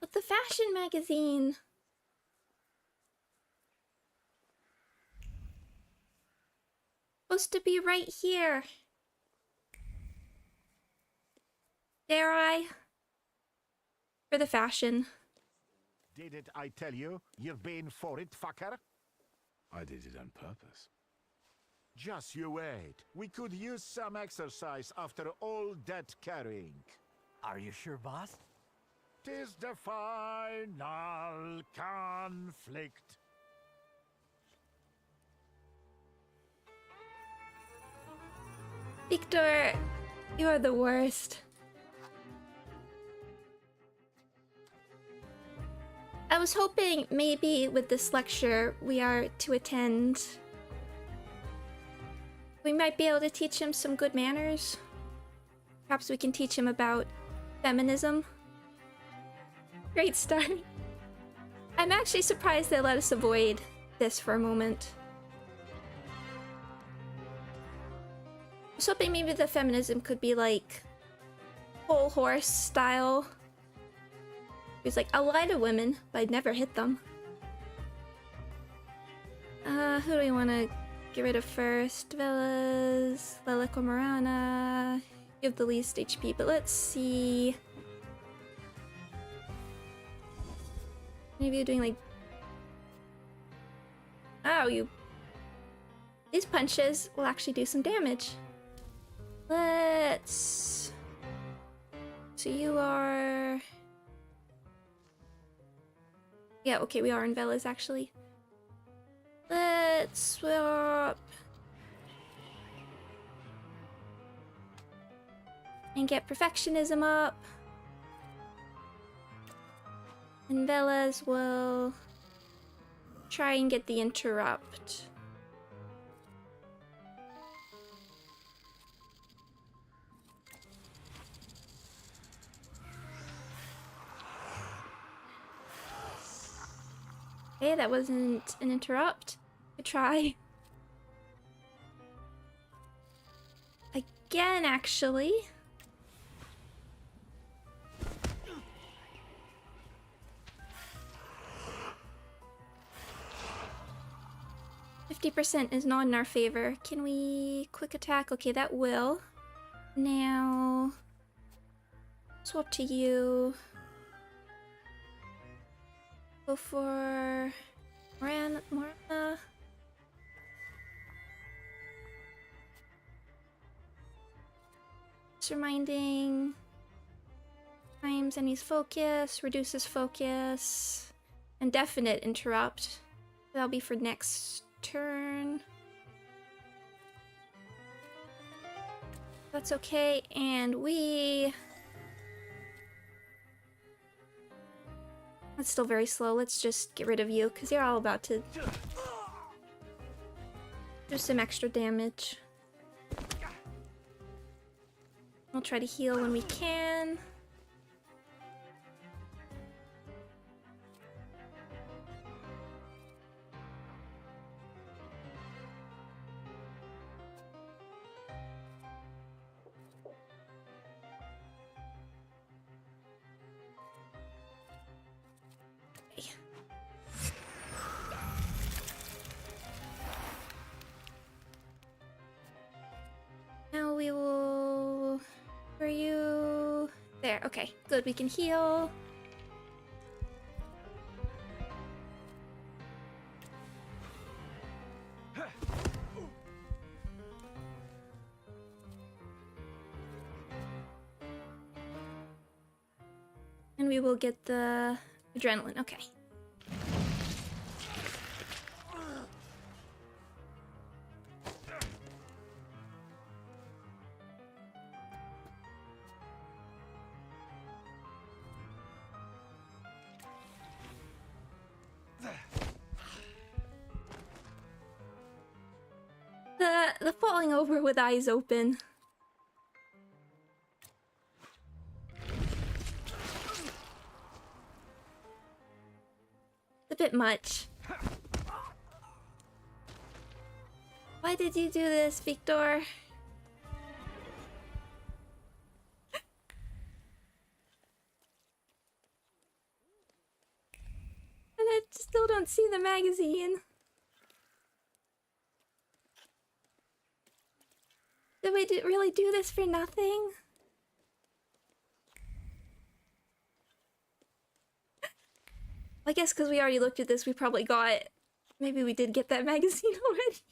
But the fashion magazine. Supposed to be right here. Dare I? For the fashion. Didn't I tell you? You're paying for it, fucker. I did it on purpose. Just you wait. We could use some exercise after all that carrying. Are you sure, boss? 'Tis the final conflict. Victor, you are the worst. I was hoping maybe with this lecture we are to attend, we might be able to teach him some good manners. Perhaps we can teach him about feminism. Great start. I'm actually surprised they let us avoid this for a moment. I was hoping maybe the feminism could be like whole horse style. He's like, I'll lie to women, but I'd never hit them. Who do we want to get rid of first? Velas, Lele Cormorana. You have the least HP, but let's see. Maybe you're doing like... Oh, you... These punches will actually do some damage. Let's... So you are... Yeah, okay, we are in Velas, actually. Let's swap. And get perfectionism up. And Velas will try and get the interrupt. Okay, that wasn't an interrupt. Good try. Again, actually. %50 is not in our favor. Can we quick attack? Okay, that will. Now, swap to you. Go for Morana. Just reminding. Times Annie's focus, reduces focus. Indefinite interrupt. That'll be for next turn. That's okay, and we... That's still very slow. Let's just get rid of you, because you're all about to do some extra damage. We'll try to heal when we can. Now we will... Where are you? There, okay. Good, we can heal. And we will get the adrenaline, okay. The falling over with eyes open. A bit much. Why did you do this, Victor? don't see the magazine. Did we really do this for nothing? I guess because we already looked at this, we probably got... Maybe we did get that magazine already.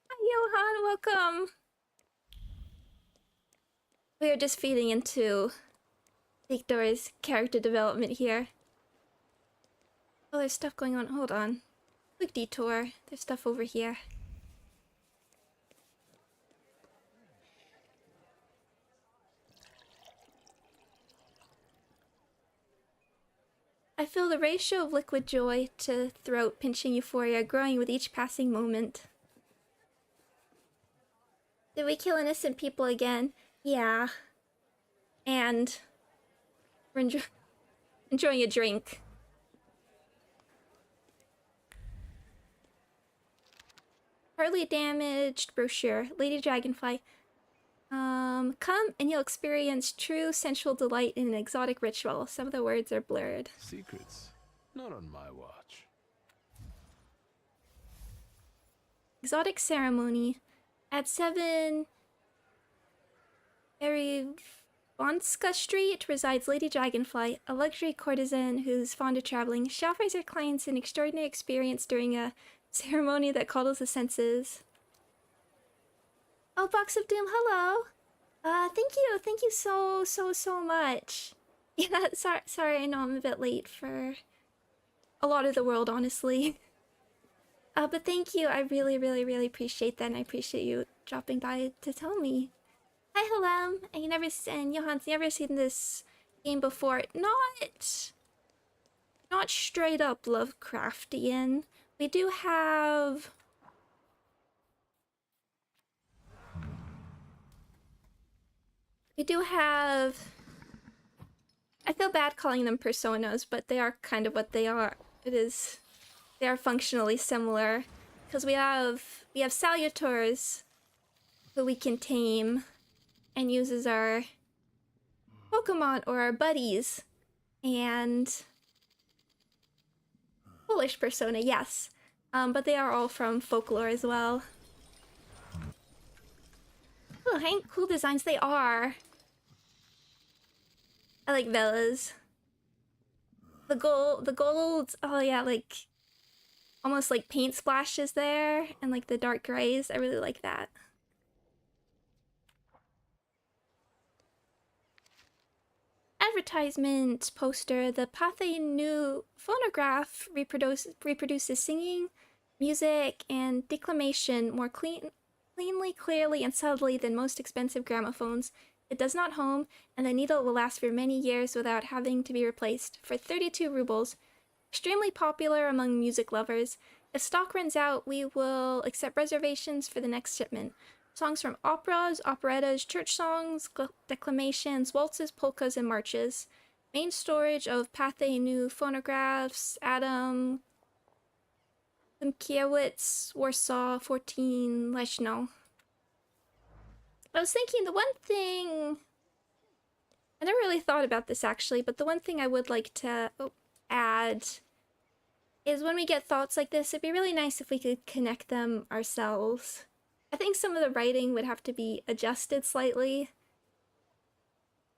Hi, Johan, welcome. We are just feeding into Victor's character development here. Oh, there's stuff going on. Hold on. Quick detour. There's stuff over here. I feel the ratio of liquid joy to throat-pinching euphoria growing with each passing moment. Did we kill innocent people again? Yeah. And we're enjoying a drink. Hardly damaged brochure. Lady Dragonfly. Come and you'll experience true sensual delight in an exotic ritual. Some of the words are blurred. Secrets? Not on my watch. Exotic ceremony. At 7 Erivonska Street resides Lady Dragonfly, a luxury courtesan who's fond of traveling. She offers her clients an extraordinary experience during a ceremony that coddles the senses. Oh, Box of Doom, hello! Thank you so much. Yeah, sorry, I know I'm a bit late for a lot of the world, honestly. But thank you, I really appreciate that, and I appreciate you dropping by to tell me. Hi, Helem, and Johan's never seen this game before. Not straight up Lovecraftian. We do have... I feel bad calling them personas, but they are kind of what they are. They are functionally similar. Because we have Salutors, who we can tame, and use as our Pokemon, or our buddies. And... Foolish persona, yes. But they are all from folklore as well. Oh, Hank, cool designs they are. I like Vella's. The gold, oh yeah, like almost like paint splashes there, and like the dark grays. I really like that. Advertisement poster. The Pathe new phonograph reproduces singing, music, and declamation more cleanly, clearly, and subtly than most expensive gramophones. It does not hum, and the needle will last for many years without having to be replaced. For 32 rubles. Extremely popular among music lovers. If stock runs out, we will accept reservations for the next shipment. Songs from operas, operettas, church songs, declamations, waltzes, polkas, and marches. Main storage of Pathe new phonographs, Adam Limkiewicz, Warsaw, 14 Leszno. I was thinking the one thing... I never really thought about this actually, but the one thing I would like to add is when we get thoughts like this, it'd be really nice if we could connect them ourselves. I think some of the writing would have to be adjusted slightly.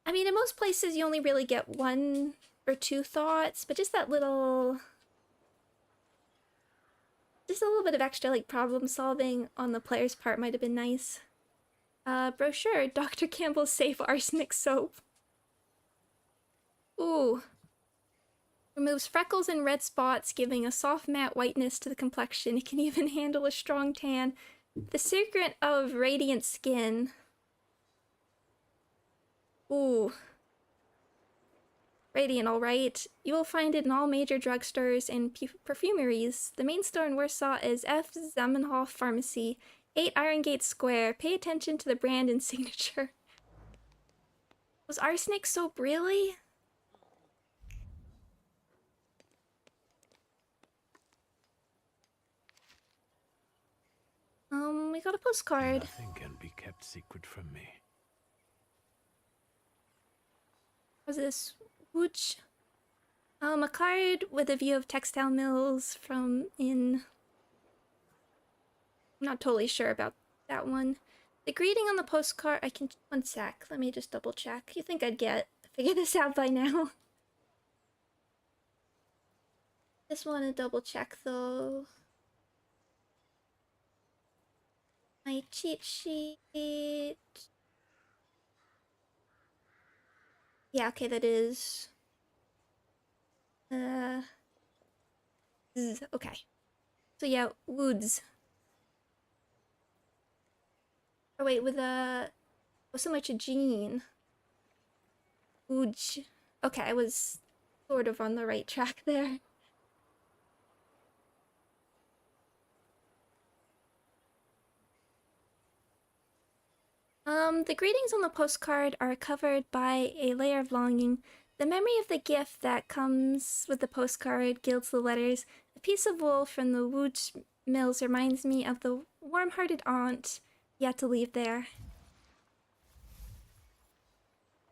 I mean, in most places you only really get 1 or 2 thoughts, but just that little... Just a little bit of extra, like, problem solving on the player's part might have been nice. Brochure, Dr. Campbell's Safe Arsenic Soap. Ooh. Removes freckles and red spots, giving a soft matte whiteness to the complexion. It can even handle a strong tan. The secret of radiant skin. Ooh. Radiant, alright. You will find it in all major drugstores and perfumeries. The main store in Warsaw is F. Zamenhof Pharmacy, 8 Iron Gate Square. Pay attention to the brand and signature. Was arsenic soap really? We got a postcard. Nothing can be kept secret from me. What's this? Wooch. A card with a view of textile mills from in... I'm not totally sure about that one. The greeting on the postcard, I can... One sec, let me just double check. You think I'd figure this out by now? Just want to double check though. My cheat sheet... Yeah, okay, that is... Okay. So yeah, woods. Oh wait, with a... Oh, so much a gene. Woods. Okay, I was sort of on the right track there. The greetings on the postcard are covered by a layer of longing. The memory of the gift that comes with the postcard gilds the letters. A piece of wool from the Woods Mills reminds me of the warm-hearted aunt yet to leave there.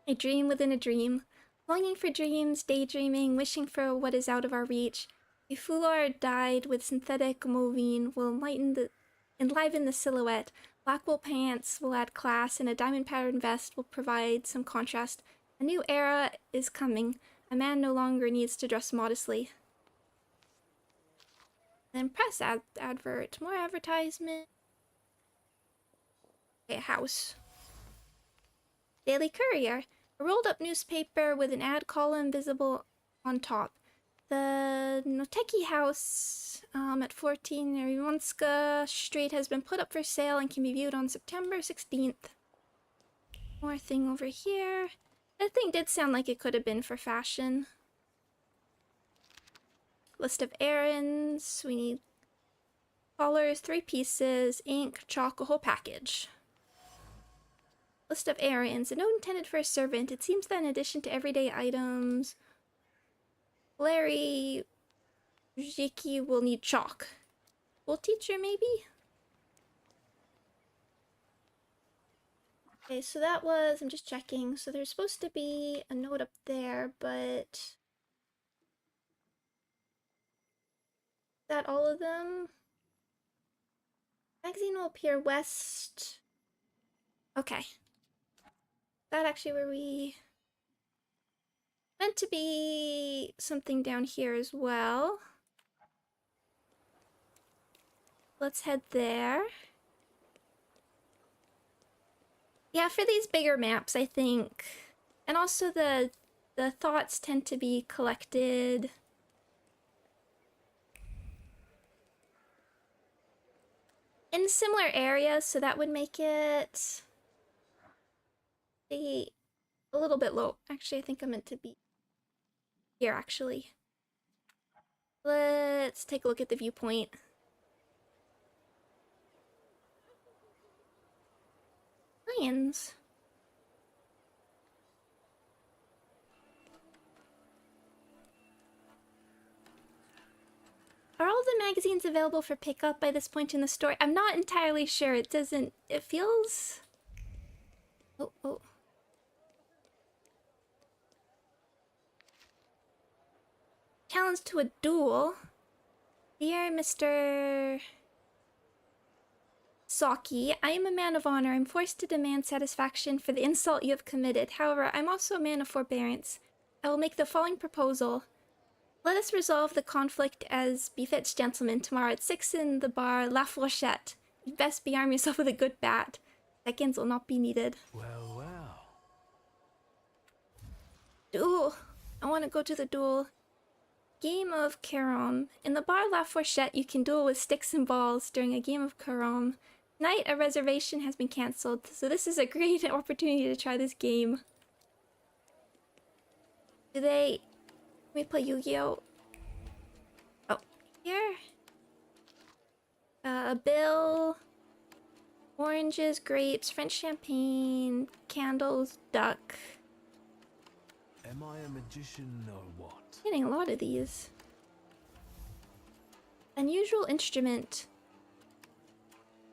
A dream within a dream. Longing for dreams, daydreaming, wishing for what is out of our reach. A foulard dyed with synthetic moving will enliven the silhouette. Black wool pants will add class, and a diamond-patterned vest will provide some contrast. A new era is coming. A man no longer needs to dress modestly. Then press advert. More advertisement. Okay, house. Daily Courier. A rolled-up newspaper with an ad column visible on top. The Noteki house at 14 Ryonska Street has been put up for sale and can be viewed on September 16th. More thing over here. That thing did sound like it could have been for fashion. List of errands. We need collars, 3 pieces, ink, chalk, a whole package. List of errands. A note intended for a servant. It seems that in addition to everyday items, Larry Jiki will need chalk. School teacher, maybe? Okay, so that was... I'm just checking. So there's supposed to be a note up there, but... Is that all of them? Magazine will appear west. Okay. Is that actually where we... Meant to be something down here as well. Let's head there. Yeah, for these bigger maps, I think. And also the thoughts tend to be collected in similar areas, so that would make it a little bit low. Actually, I think I meant to be here, actually. Let's take a look at the viewpoint. Lions. Are all the magazines available for pickup by this point in the story? I'm not entirely sure. It doesn't... It feels... Oh. Challenge to a duel. Dear Mr. Saki, I am a man of honor. I'm forced to demand satisfaction for the insult you have committed. However, I'm also a man of forbearance. I will make the following proposal. Let us resolve the conflict as befits gentlemen tomorrow at 6 in the bar La Fourchette. You'd best bearm yourself with a good bat. Seconds will not be needed. Well. Duel. I want to go to the duel. Game of Carom. In the bar La Fourchette, you can duel with sticks and balls during a game of Carom. Tonight, a reservation has been cancelled, so this is a great opportunity to try this game. Can we play Yu-Gi-Oh? Oh, here. Bill. Oranges, grapes, French champagne, candles, duck. Am I a magician or what? Getting a lot of these. Unusual instrument.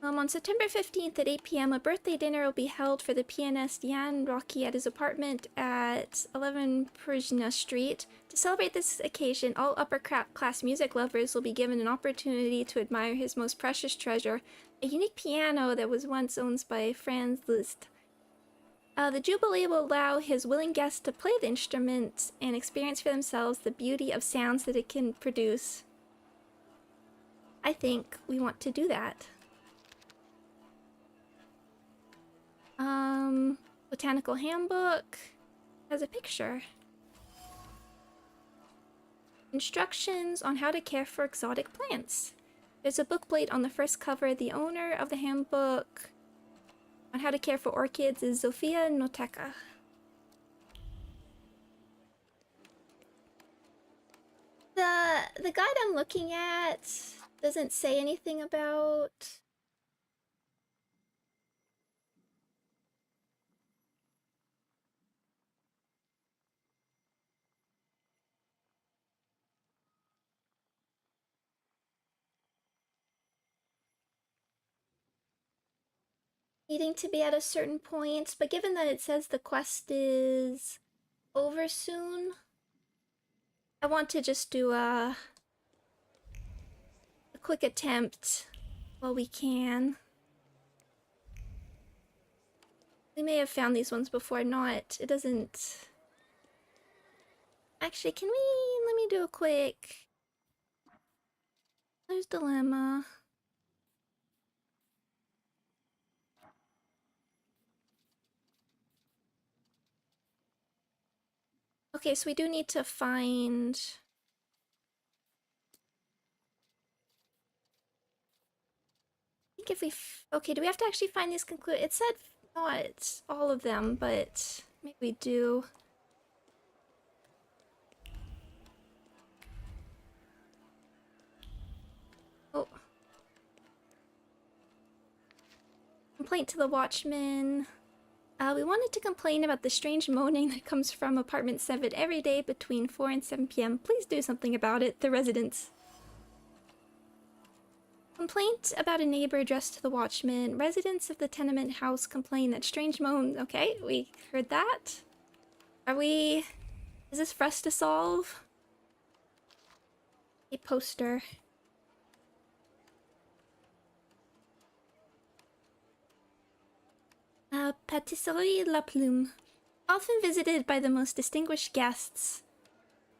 On September 15th at 8 p.m., a birthday dinner will be held for the pianist Jan Rocky at his apartment at 11 Prusnia Street. To celebrate this occasion, all upper-class music lovers will be given an opportunity to admire his most precious treasure, a unique piano that was once owned by Franz Liszt. The Jubilee will allow his willing guests to play the instrument and experience for themselves the beauty of sounds that it can produce. I think we want to do that. Botanical handbook has a picture. Instructions on how to care for exotic plants. There's a bookplate on the first cover. The owner of the handbook on how to care for orchids is Zofia Noteka. The guide I'm looking at doesn't say anything about needing to be at a certain point, but given that it says the quest is over soon, I want to just do a quick attempt while we can. We may have found these ones before, not. It doesn't. Actually, can we. Let me do a quick. There's Dilemma. Okay, so we do need to find. I think if we. Okay, do we have to actually find these conclude? It said not all of them, but maybe we do. Oh. Complaint to the Watchman. We wanted to complain about the strange moaning that comes from apartment 7 every day between 4 and 7 p.m. Please do something about it, the residents. Complaint about a neighbor addressed to the Watchman. Residents of the tenement house complain that strange moans. Okay, we heard that. Are we... Is this for us to solve? A poster. Patisserie La Plume. Often visited by the most distinguished guests.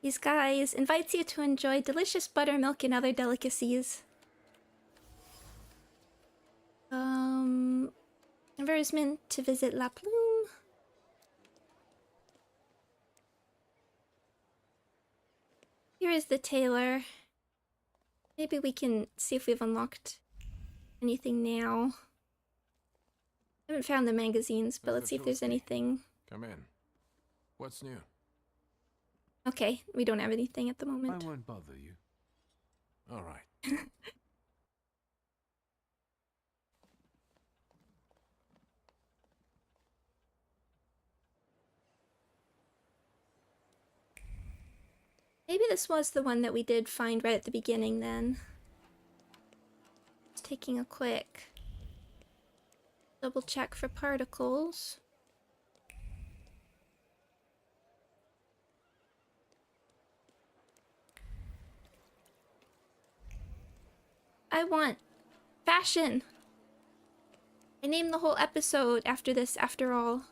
These guys invites you to enjoy delicious buttermilk and other delicacies. Advertisement to visit La Plume. Here is the tailor. Maybe we can see if we've unlocked anything now. I haven't found the magazines, but let's see if there's anything. Come in. What's new? Okay, we don't have anything at the I moment. won't bother you. All right. Maybe this was the one that we did find right at the beginning then. Just taking a quick double check for particles. I want fashion. I named the whole episode after this, after all.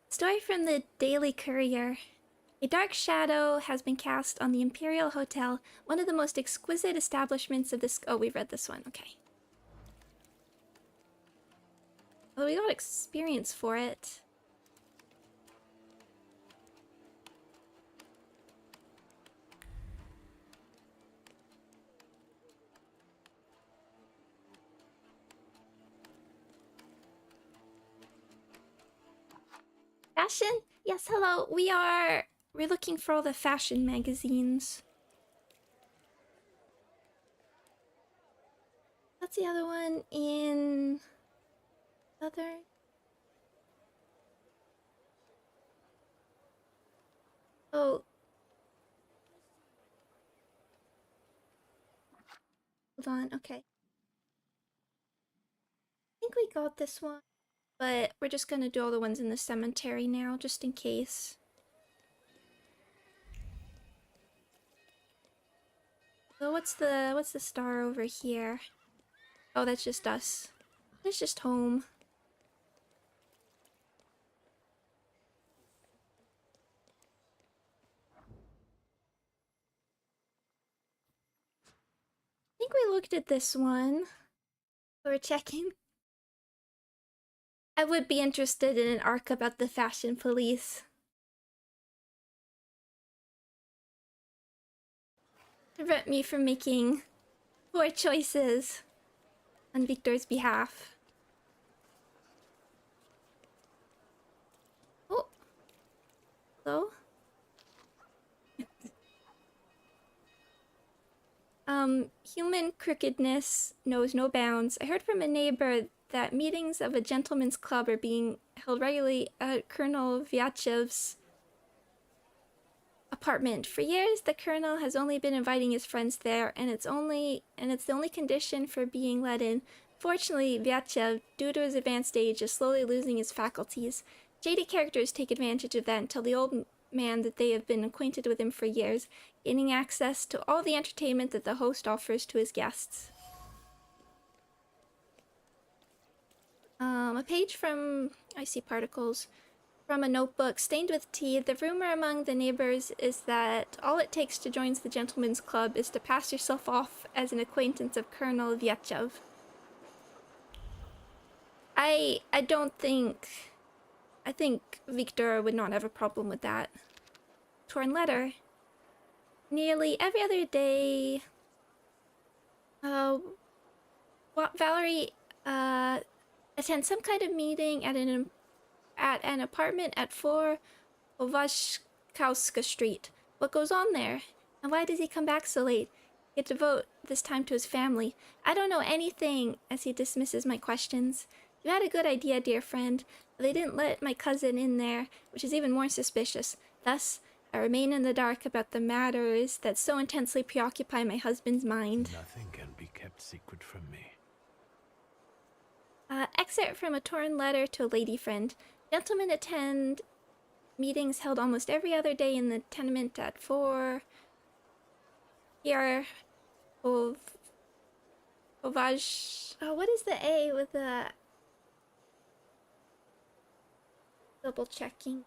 Story from the Daily Courier. A dark shadow has been cast on the Imperial Hotel, one of the most exquisite establishments of this... Oh, we read this one. Okay. Well, we got experience for it. Fashion? Yes, hello. We're looking for all the fashion magazines. What's the other one in Southern? Oh. hold on. Okay. I think we got this one, but we're just gonna do all the ones in the cemetery now, just in case. So what's the star over here? Oh, that's just us. That's just home. I think we looked at this one. We're checking. I would be interested in an arc about the fashion police. Prevent me from making poor choices on Victor's behalf. Oh. Hello? Human crookedness knows no bounds. I heard from a neighbor that meetings of a gentleman's club are being held regularly at Colonel Vyachev's apartment. For years, the colonel has only been inviting his friends there, and it's the only condition for being let in. Fortunately, Vyachev, due to his advanced age, is slowly losing his faculties. Shady characters take advantage of that and tell the old man that they have been acquainted with him for years, gaining access to all the entertainment that the host offers to his guests. A page from, I see particles, from a notebook stained with tea. The rumor among the neighbors is that all it takes to join the gentleman's club is to pass yourself off as an acquaintance of Colonel Vyachev. I think Victor would not have a problem with that. Torn letter. Nearly every other day, Valerie attends some kind of meeting at an apartment at 4 Ovashkowska Street. What goes on there? And why does he come back so late? He had to devote this time to his family. I don't know anything, as he dismisses my questions. You had a good idea, dear friend, but they didn't let my cousin in there, which is even more suspicious. Thus, I remain in the dark about the matters that so intensely preoccupy my husband's mind. Nothing can be kept secret from me. Excerpt from a torn letter to a lady friend. Gentlemen attend meetings held almost every other day in the tenement at 4 here. What is the A with the double checking?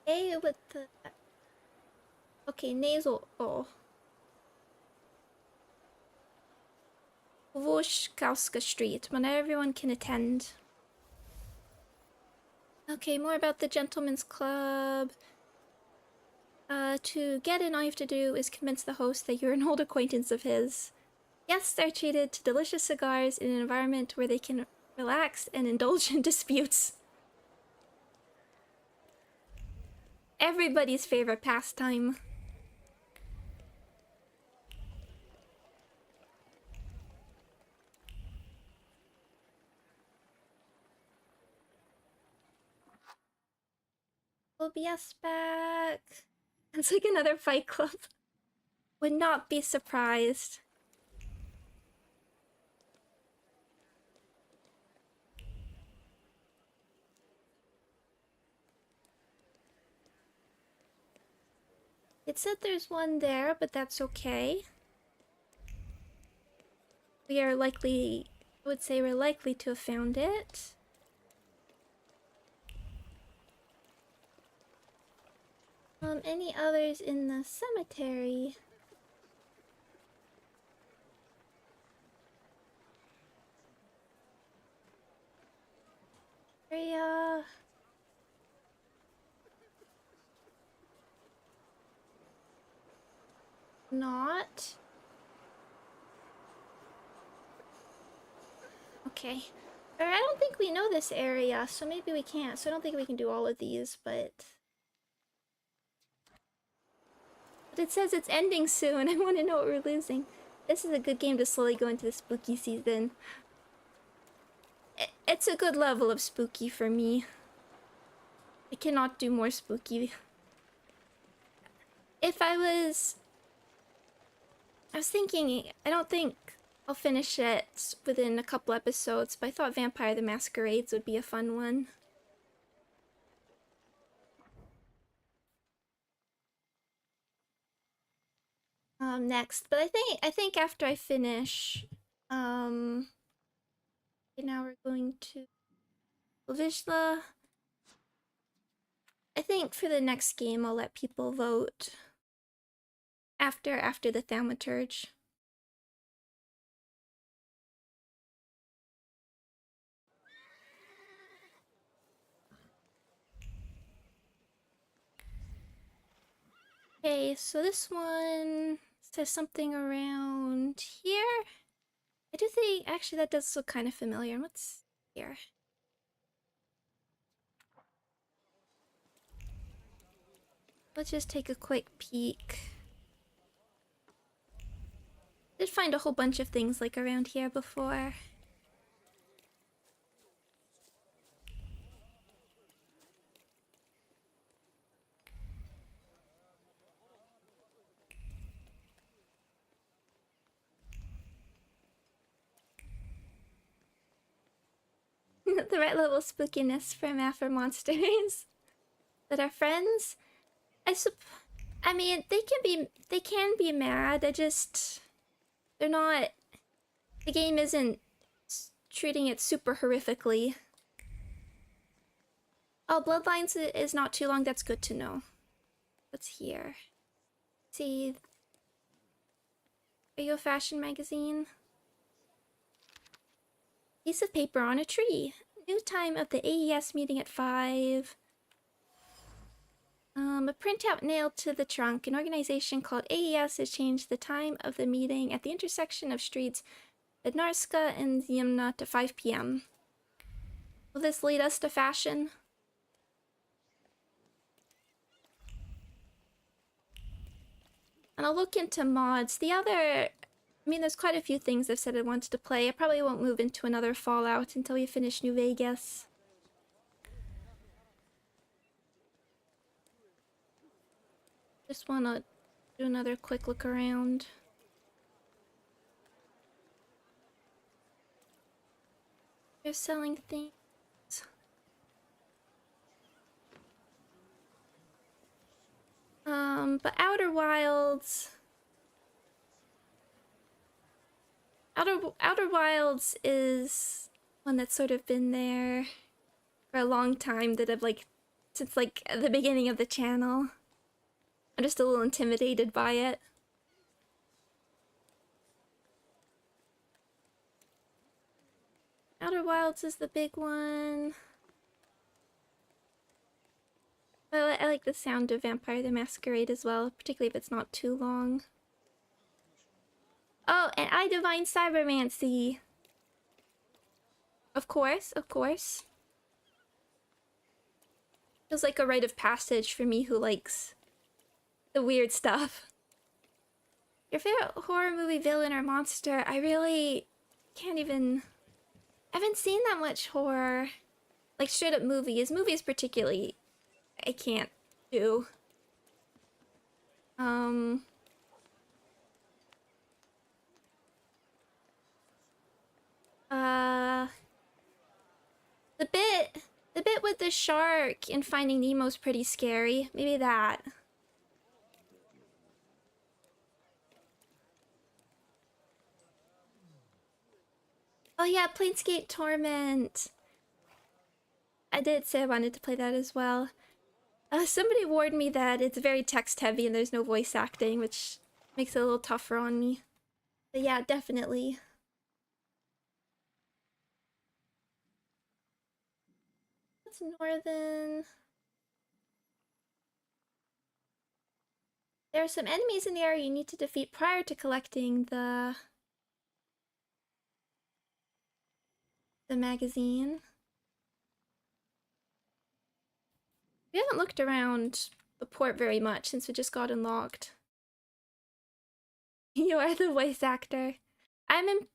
A with the, okay, nasal O. Voshkowska Street, when everyone can attend. Okay, more about the gentleman's club. To get in, all you have to do is convince the host that you're an old acquaintance of his. Guests are treated to delicious cigars in an environment where they can relax and indulge in disputes. Everybody's favorite pastime. OBS back. It's like another Fight Club. Would not be surprised. It said there's one there, but that's okay. We are likely, I would say we're likely to have found it. Any others in the cemetery? Area. Not. Okay. Or I don't think we know this area, so maybe we can't. So I don't think we can do all of these, but it says it's ending soon. I want to know what we're losing. This is a good game to slowly go into the spooky season. It's a good level of spooky for me. I cannot do more spooky. If I I was thinking, I don't think I'll finish it within a couple episodes, but I thought Vampire the Masquerades would be a fun one. Next, but I think after I finish, okay, now we're going to Vishla. I think for the next game, I'll let people vote after the Thaumaturge. Okay, so this one says something around here. I do think, actually, that does look kind of familiar. What's here? Let's just take a quick peek. Did find a whole bunch of things like around here before. The right level spookiness from Afro monsters that are friends. I mean, they can be mad. They're not. The game isn't treating it super horrifically. Oh, Bloodlines is not too long. That's good to know. What's here? See, are you a fashion magazine? Piece of paper on a tree. New time of the AES meeting at 5. A printout nailed to the trunk. An organization called AES has changed the time of the meeting at the intersection of streets Bednarska and Zimna to 5 p.m. Will this lead us to fashion? And I'll look into mods. I mean, there's quite a few things I've said I wanted to play. I probably won't move into another Fallout until we finish New Vegas. Just wanna do another quick look around. They're selling things. But Outer Wilds... Outer Wilds is one that's sort of been there for a long time, that I've since the beginning of the channel. I'm just a little intimidated by it. Outer Wilds is the big one. I like the sound of Vampire the Masquerade as well, particularly if it's not too long. Oh, and I divine cybermancy. Of course, of course. Feels like a rite of passage for me who likes the weird stuff. Your favorite horror movie villain or monster? I really can't even... I haven't seen that much horror. Like straight up movies. Movies particularly, I can't do. The bit with the shark in Finding Nemo's pretty scary. Maybe that. Oh yeah, Planescape Torment. I did say I wanted to play that as well. Somebody warned me that it's very text heavy and there's no voice acting, which makes it a little tougher on me. But yeah, definitely. That's Northern. There are some enemies in the area you need to defeat prior to collecting the magazine. We haven't looked around the port very much since we just got unlocked. You are the voice actor. I'm in...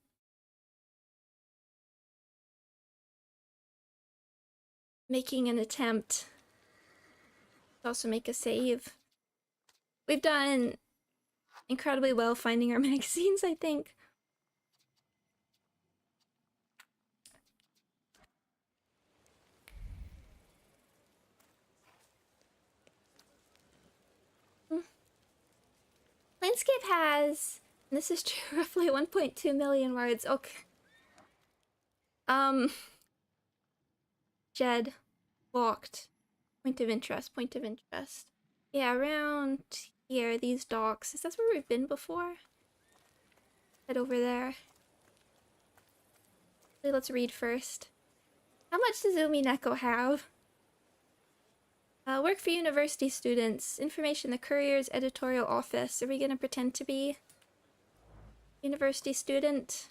making an attempt to also make a save. We've done incredibly well finding our magazines, I think. Landscape has, and this is true, roughly 1.2 million words. Okay. Jed. Walked. Point of interest, point of interest. Yeah, around here, these docks. Is that where we've been before? Head over there. Okay, let's read first. How much does Umi Neko have? Work for university students. Information, the Courier's editorial office. Are we gonna pretend to be university student?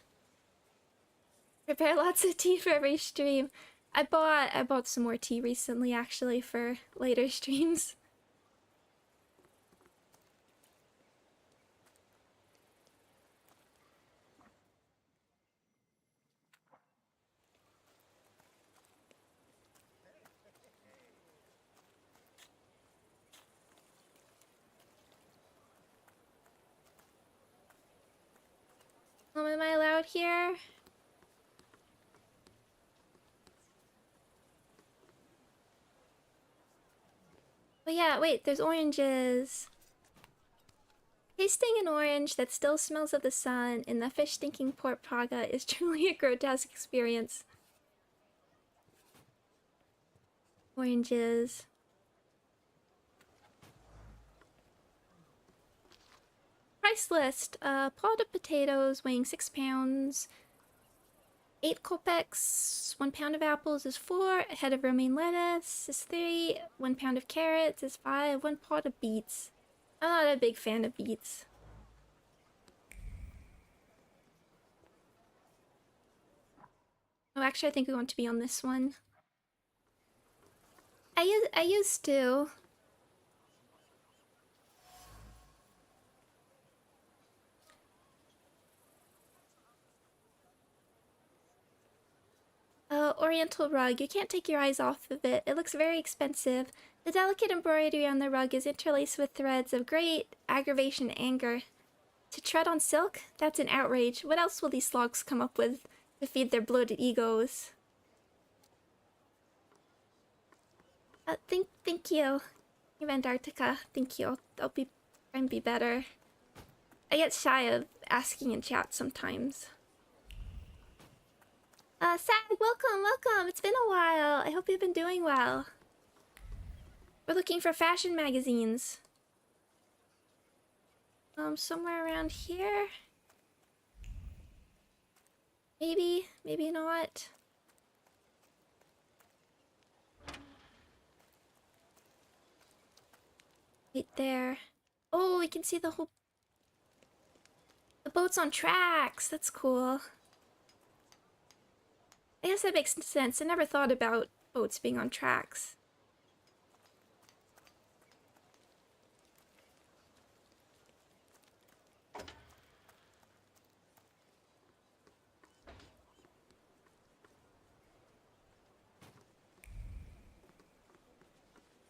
Prepare lots of tea for every stream. I bought some more tea recently, actually, for later streams. Am I allowed here? Oh yeah, wait, there's oranges. Tasting an orange that still smells of the sun in the fish-stinking Port Praga is truly a grotesque experience. Oranges. Price list. Pot of potatoes weighing 6 pounds. 8 kopecks. 1 pound of apples is 4. A head of romaine lettuce is 3. 1 pound of carrots is 5. 1 pot of beets. I'm not a big fan of beets. Oh, actually, I think we want to be on this one. I used to. Oriental rug. You can't take your eyes off of it. It looks very expensive. The delicate embroidery on the rug is interlaced with threads of great aggravation and anger. To tread on silk? That's an outrage. What else will these slogs come up with to feed their bloated egos? Thank you. Antarctica. Thank you. I'll try and be better. I get shy of asking in chat sometimes. Sag, welcome. It's been a while. I hope you've been doing well. We're looking for fashion magazines. Somewhere around here? Maybe not. Right there. Oh, we can see the whole... The boat's on tracks. That's cool. I guess that makes sense. I never thought about boats being on tracks.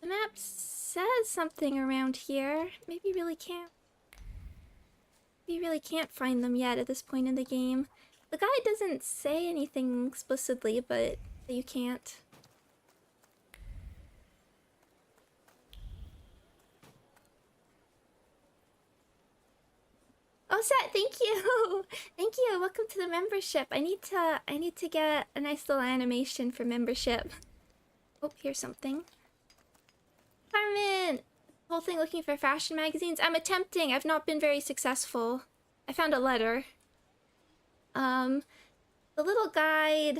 The map says something around here. Maybe you really can't. You really can't find them yet at this point in the game. The guy doesn't say anything explicitly, but you can't. Oh, Set, thank you. Thank you. Welcome to the membership. I need to get a nice little animation for membership. Oh, here's something. Carmen! Whole thing looking for fashion magazines. I'm attempting. I've not been very successful. I found a letter. The little guide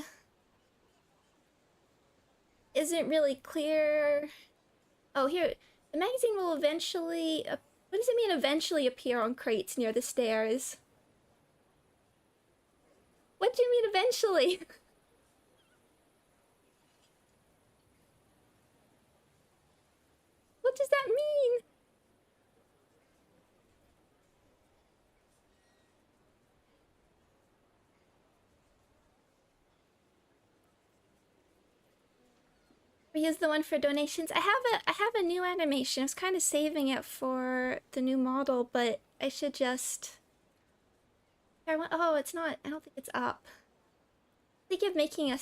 isn't really clear. Oh, here. The magazine will eventually... what does it mean eventually appear on crates near the stairs? What do you mean eventually? What does that mean? We use the one for donations. I have a new animation. I was kind of saving it for the new model, but I should just... Oh, it's not. I don't think it's up. Think of making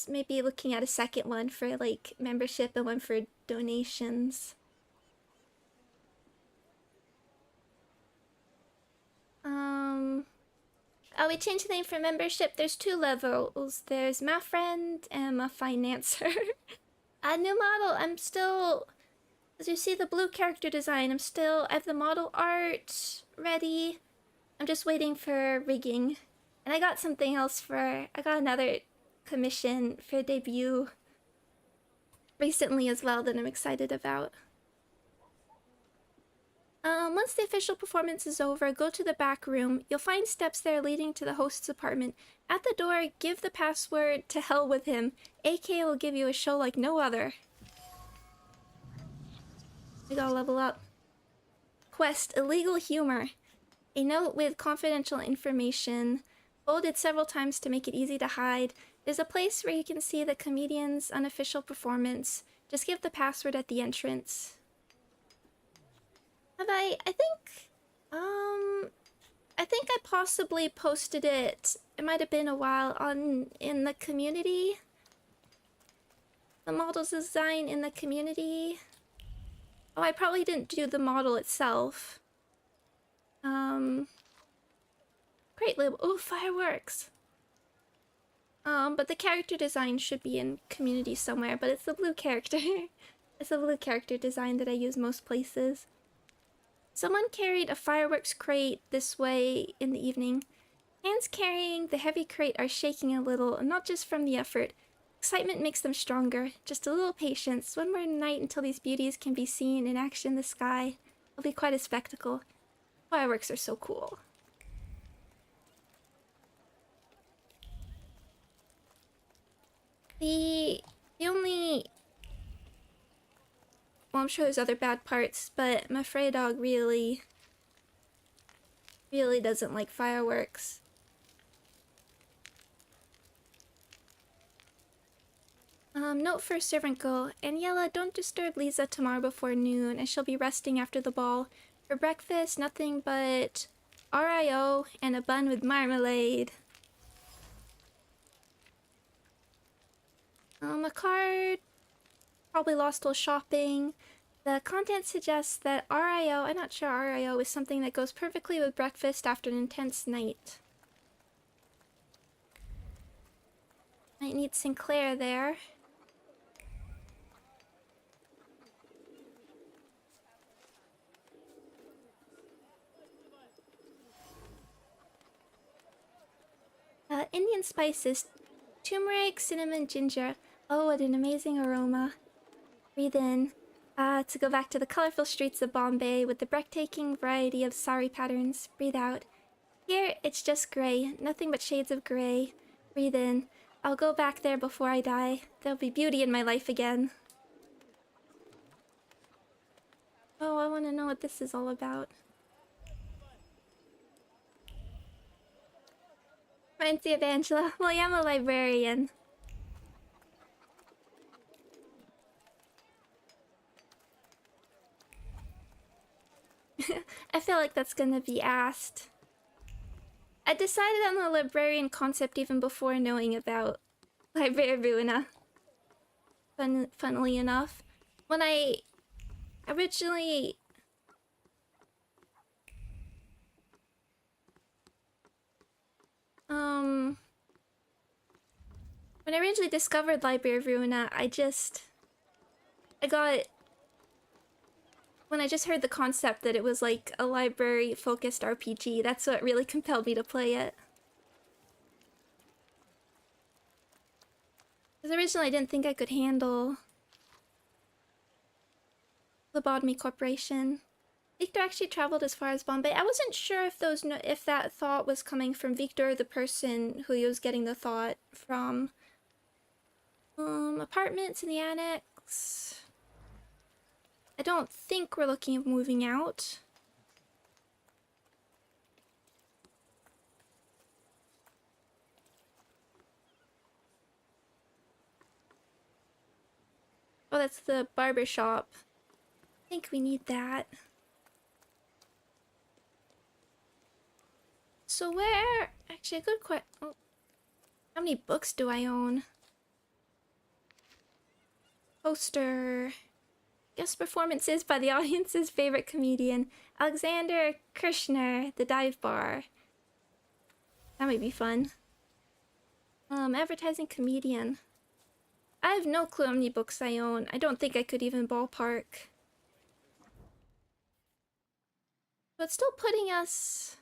maybe looking at a second one for like membership and one for donations. Oh, we changed the name for membership. There's 2 levels. There's my friend and my financer. A new model. I'm still, as you see the blue character design, I have the model art ready. I'm just waiting for rigging. And I got something else I got another commission for debut recently as well that I'm excited about. Once the official performance is over, go to the back room. You'll find steps there leading to the host's apartment. At the door, give the password to hell with him. AK will give you a show like no other. We gotta level up. Quest, illegal humor. A note with confidential information. Bolded several times to make it easy to hide. There's a place where you can see the comedian's unofficial performance. Just give the password at the entrance. I think I possibly posted it. It might have been a while in the community. The model's design in the community. Oh, I probably didn't do the model itself. Great label. Oh, fireworks. But the character design should be in community somewhere, but it's the blue character. It's a blue character design that I use most places. Someone carried a fireworks crate this way in the evening. Hands carrying the heavy crate are shaking a little, not just from the effort. Excitement makes them stronger. Just a little patience. One more night until these beauties can be seen in action in the sky. It'll be quite a spectacle. Fireworks are so cool. The only... Well, I'm sure there's other bad parts, but my Frey dog really doesn't like fireworks. Note for servant girl. Aniela, don't disturb Lisa tomorrow before noon, as she'll be resting after the ball. For breakfast, nothing but RIO and a bun with marmalade. A card probably lost while shopping. The content suggests that RIO, I'm not sure RIO is something that goes perfectly with breakfast after an intense night. Might need Sinclair there. Indian spices. Turmeric, cinnamon, ginger. Oh, what an amazing aroma. Breathe in. To go back to the colorful streets of Bombay with the breathtaking variety of sari patterns. Breathe out. Here, it's just gray. Nothing but shades of gray. Breathe in. I'll go back there before I die. There'll be beauty in my life again. Oh, I want to know what this is all about. Reminds me of Angela. Well, I am a librarian. I feel like that's gonna be asked. I decided on the librarian concept even before knowing about Library Ruina. Funnily enough. When I originally... When I originally discovered Library Ruina, when I just heard the concept that it was like a library-focused RPG, that's what really compelled me to play it. Because originally I didn't think I could handle Lobotomy Corporation. Victor actually traveled as far as Bombay. I wasn't sure if if that thought was coming from Victor, the person who he was getting the thought from. Apartments in the annex. I don't think we're looking at moving out. Oh, that's the barber shop. I think we need that. So where... Actually, a good question. Oh. How many books do I own? Poster. Guest performances by the audience's favorite comedian, Alexander Kirshner, The Dive Bar. That might be fun. Advertising comedian. I have no clue how many books I own. I don't think I could even ballpark. But still putting us...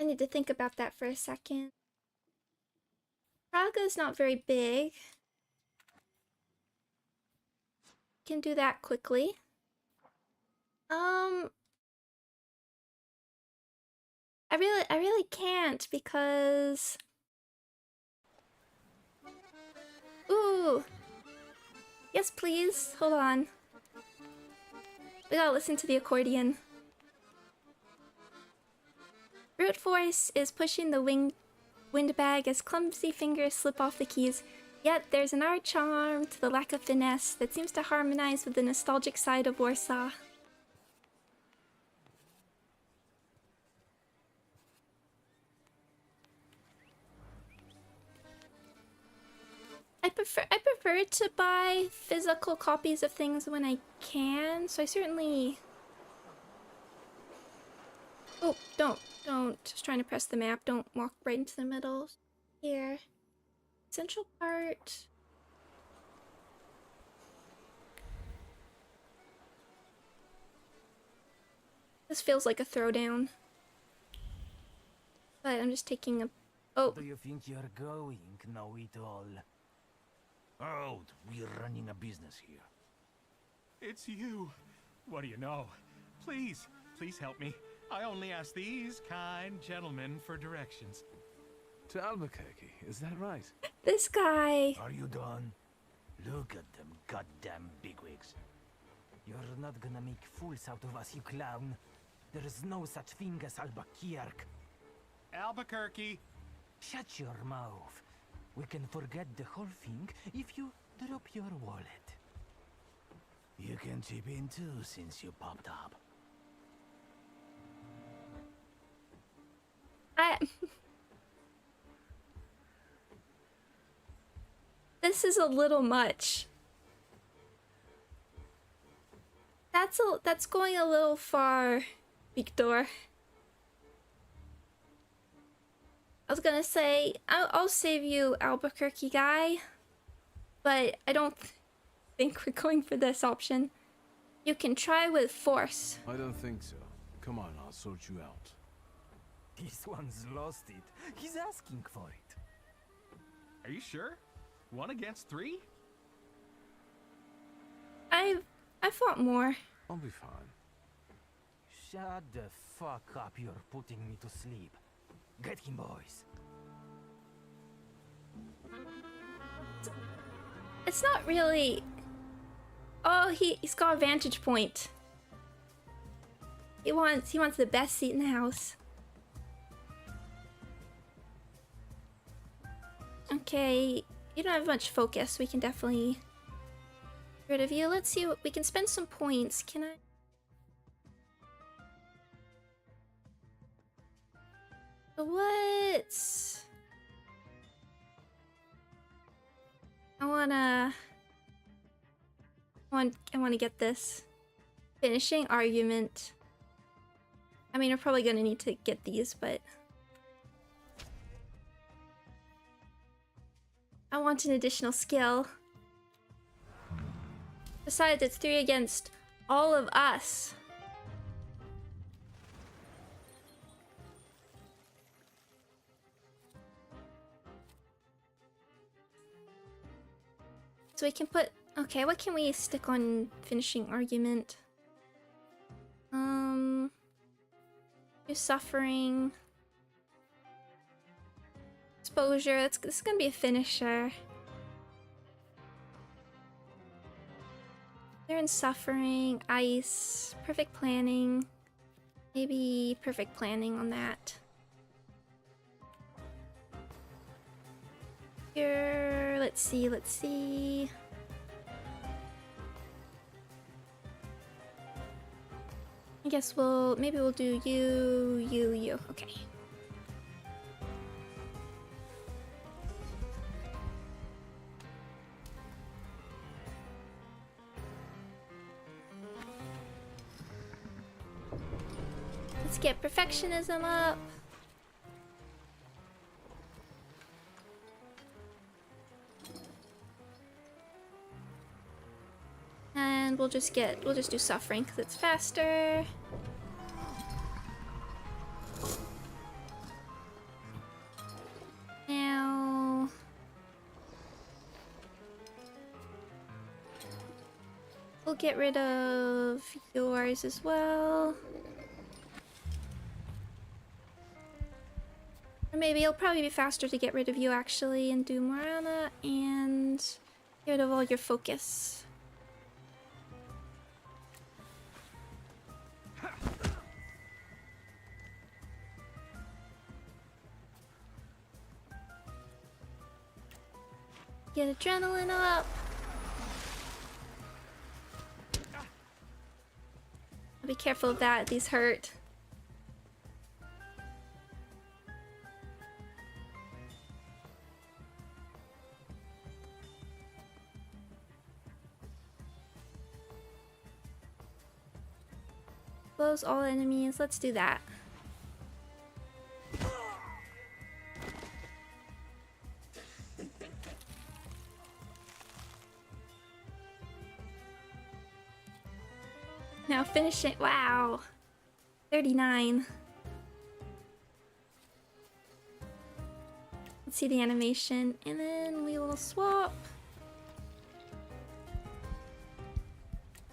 I need to think about that for a second. Praga's not very big. Can do that quickly. I really can't because... Ooh! Yes, please. Hold on. We gotta listen to the accordion. Brute force is pushing the windbag as clumsy fingers slip off the keys. Yet there's an art charm to the lack of finesse that seems to harmonize with the nostalgic side of Warsaw. I prefer to buy physical copies of things when I can, so I certainly... Oh, don't. Just trying to press the map. Don't walk right into the middle. Here. Central part. This feels like a throwdown. But I'm just taking a... Oh. Do you think you're going, know-it-all? Oh, we're running a business here. It's you. What do you know? Please help me. I only ask these kind gentlemen for directions. To Albuquerque, is that right? This guy. Are you done? Look at them goddamn bigwigs. You're not gonna make fools out of us, you clown. There is no such thing as Albuquerque. Albuquerque. Shut your mouth. We can forget the whole thing if you drop your wallet. You can chip in too since you popped up. This is a little much. That's going a little far, Victor. I was gonna say, I'll save you, Albuquerque guy, but I don't think we're going for this option. You can try with force. I don't think so. Come on, I'll sort you out. This one's lost it. He's asking for it. Are you sure? 1 against 3? I fought more. I'll be fine. Shut the fuck up, you're putting me to sleep. Get him, boys. It's not really... Oh, he's got a vantage point. He wants the best seat in the house. Okay, you don't have much focus. We can definitely get rid of you. Let's see what we can spend some points. Can I? What? I wanna get this. Finishing argument. I mean, we're probably gonna need to get these, but I want an additional skill. Besides, it's 3 against all of us. So we can put... Okay, what can we stick on finishing argument? You're suffering. Exposure. This is gonna be a finisher. They're in suffering. Ice. Perfect planning. Maybe perfect planning on that. Here, let's see. I guess maybe we'll do you. Okay. Let's get perfectionism up. And we'll just do suffering because it's faster. Now we'll get rid of yours as well. Or maybe it'll probably be faster to get rid of you actually and do Morana and get rid of all your focus. Get adrenaline up. Be careful of that, these hurt. Close all enemies, let's do that. Now finish it. Wow. 39. Let's see the animation. And then we will swap.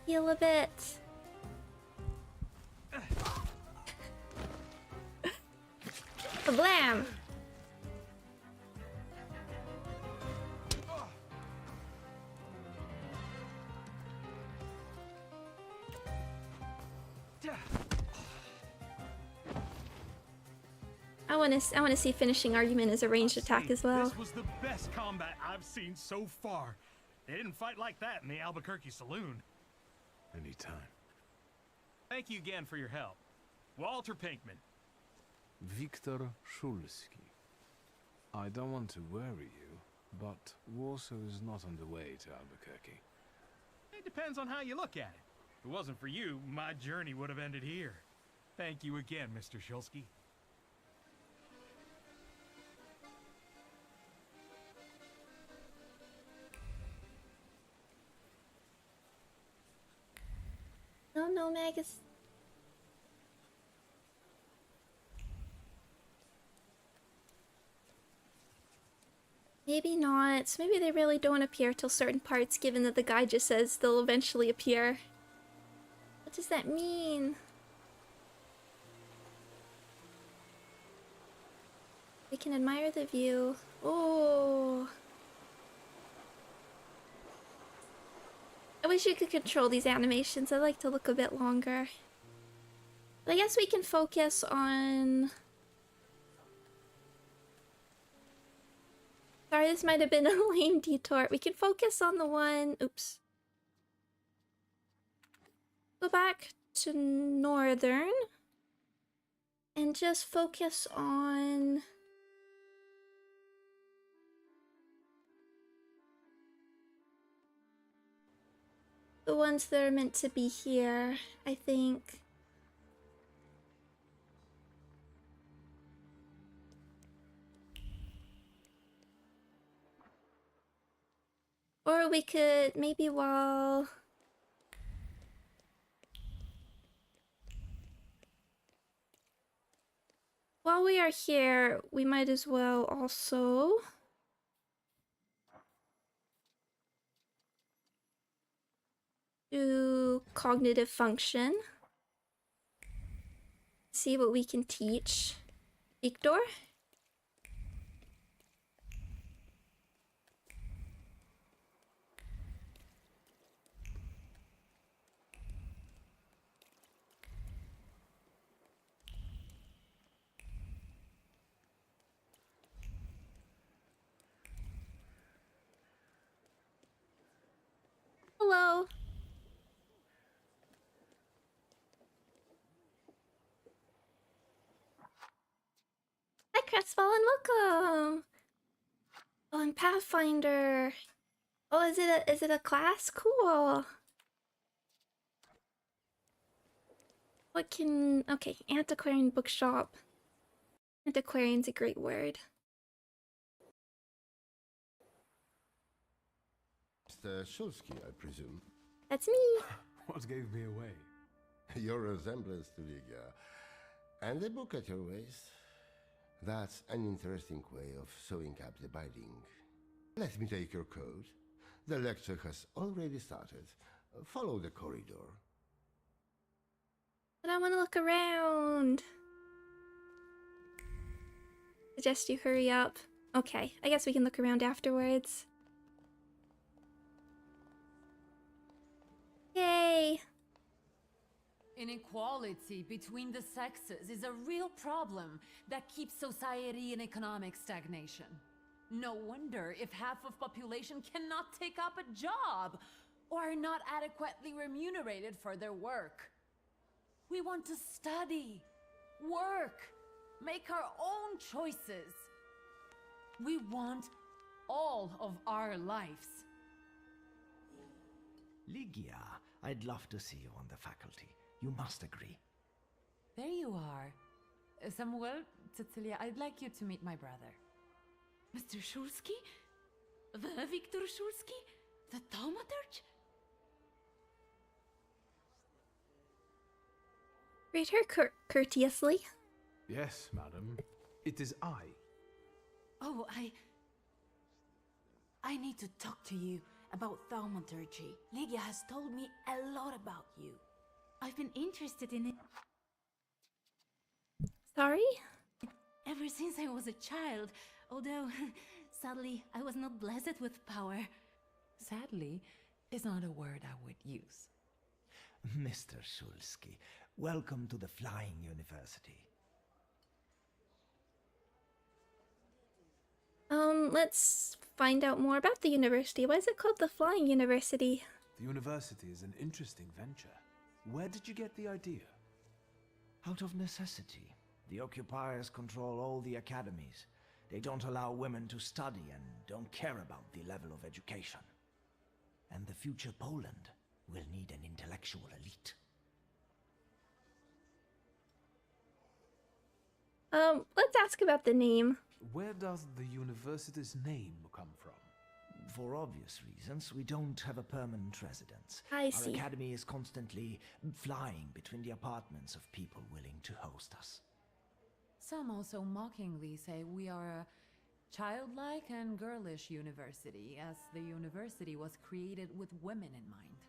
Heal a bit. Blam! I want to see finishing argument as a ranged attack as well. This was the best combat I've seen so far. They didn't fight like that in the Albuquerque saloon. Anytime. Thank you again for your help. Walter Pinkman. Viktor Szulski. I don't want to worry you, but Warsaw is not on the way to Albuquerque. It depends on how you look at it. If it wasn't for you, my journey would have ended here. Thank you again, Mr. Szulski. No, Magus. Maybe not. Maybe they really don't appear till certain parts, given that the guy just says they'll eventually appear. What does that mean? We can admire the view. Oh. I wish you could control these animations. I'd like to look a bit longer. But I guess we can focus on... Sorry, this might have been a lame detour. We can focus on the one... Oops. Go back to Northern. And just focus on... the ones that are meant to be here, I think. Or we could maybe while we are here, we might as well also do cognitive function. See what we can teach Victor. Hello. Crestfallen, welcome. Oh, and Pathfinder. Oh, is it a class? Cool. Okay, antiquarian bookshop. Antiquarian's a great word. Mr. Shulsky, I presume. That's me. What gave me away? Your resemblance to Ligia. And the book at your waist. That's an interesting way of sewing up the binding. Let me take your coat. The lecture has already started. Follow the corridor. But I want to look around. Suggest you hurry up. Okay, I guess we can look around afterwards. Yay! Inequality between the sexes is a real problem that keeps society in economic stagnation. No wonder if half of population cannot take up a job or are not adequately remunerated for their work. We want to study, work, make our own choices. We want all of our lives. Ligia, I'd love to see you on the faculty. You must agree. There you are. Samuel, Cecilia, I'd like you to meet my brother. Mr. Szulski? The Victor Szulski? The Thaumaturge? Greet her courteously. Yes, madam. It is I. Oh, I need to talk to you about Thaumaturge. Ligia has told me a lot about you. I've been interested in it Sorry? ever since I was a child, although, sadly, I was not blessed with power. Sadly is not a word I would use. Mr. Szulski, welcome to the Flying University. Let's find out more about the university. Why is it called the Flying University? The university is an interesting venture. Where did you get the idea? Out of necessity. The occupiers control all the academies. They don't allow women to study and don't care about the level of education. And the future Poland will need an intellectual elite. Let's ask about the name. Where does the university's name come from? For obvious reasons, we don't have a permanent residence. I Our see. academy is constantly flying between the apartments of people willing to host us. Some also mockingly say we are a childlike and girlish university, as the university was created with women in mind.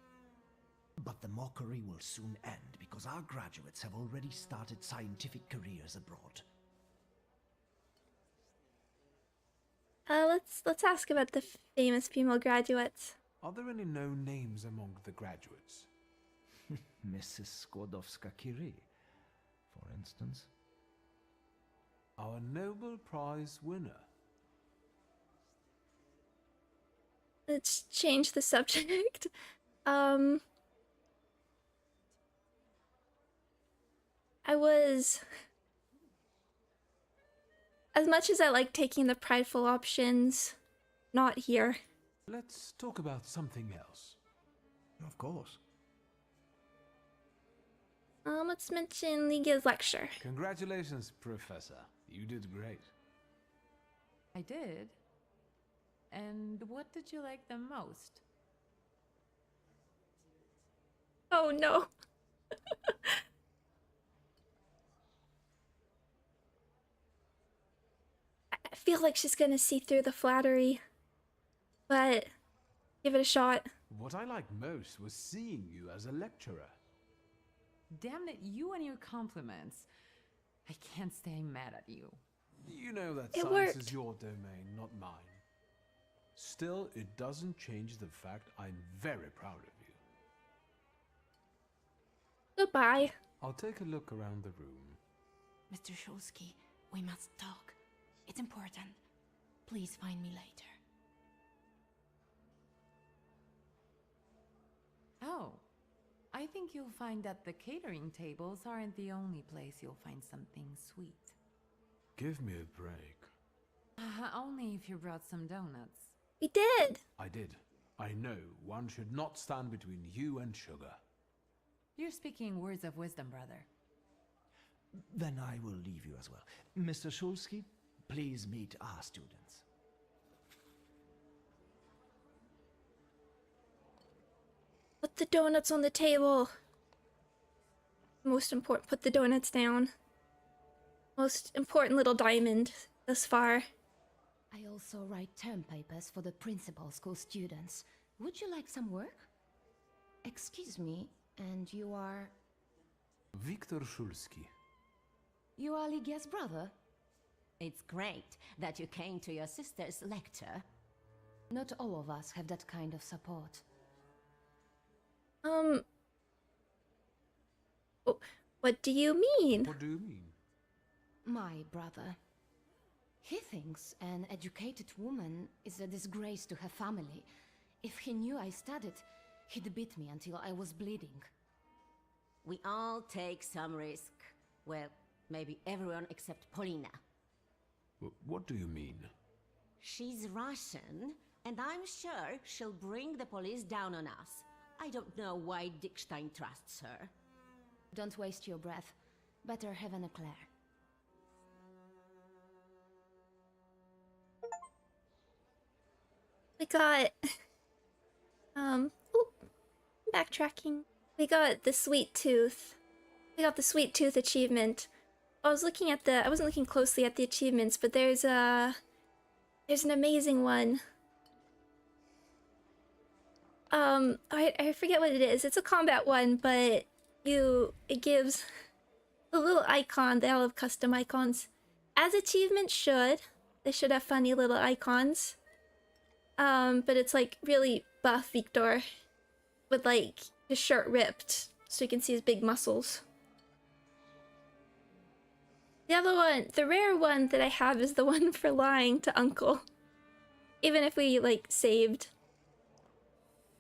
But the mockery will soon end because our graduates have already started scientific careers abroad. Let's ask about the famous female graduates. Are there any known names among the graduates? Mrs. Skłodowska-Curie, for instance. Our Nobel Prize winner. Let's change the subject. As much as I like taking the prideful options, not here. Let's talk about something else. Of course. Let's mention Ligia's lecture. Congratulations, Professor. You did great. I did? And what did you like the most? Oh no. I feel like she's gonna see through the flattery. But give it a shot. What I liked most was seeing you as a lecturer. Damn it, you and your compliments. I can't stay mad at you. You know that It science worked. is your domain, not mine. Still, it doesn't change the fact I'm very proud of you. Goodbye. I'll take a look around the room. Mr. Szulski, we must talk. It's important. Please find me later. Oh, I think you'll find that the catering tables aren't the only place you'll find something sweet. Give me a break. Only if you brought some donuts. We did. I did. I know one should not stand between you and sugar. You're speaking words of wisdom, brother. Then I will leave you as well. Mr. Shulsky, please meet our students. Put the donuts on the table. Most important, put the donuts down. Most important little diamond thus far. I also write term papers for the principal school students. Would you like some work? Excuse me, and you are... Viktor Szulski. You are Lygia's brother? It's great that you came to your sister's lecture. Not all of us have that kind of support. What do you mean? What do you mean? My brother. He thinks an educated woman is a disgrace to her family. If he knew I studied, he'd beat me until I was bleeding. We all take some risk. Well, maybe everyone except Polina. What do you mean? She's Russian, and I'm sure she'll bring the police down on us. I don't know why Dickstein trusts her. Don't waste your breath. Better have an eclair. We got, backtracking. We got the sweet tooth. We got the sweet tooth achievement. I wasn't looking closely at the achievements, but there's an amazing one. I forget what it is. It's a combat one, but it gives the little icon. They all have custom icons. As achievements should. They should have funny little icons. But it's like really buff Victor with like his shirt ripped so you can see his big muscles. The other one, the rare one that I have is the one for lying to Uncle. Even if we like saved.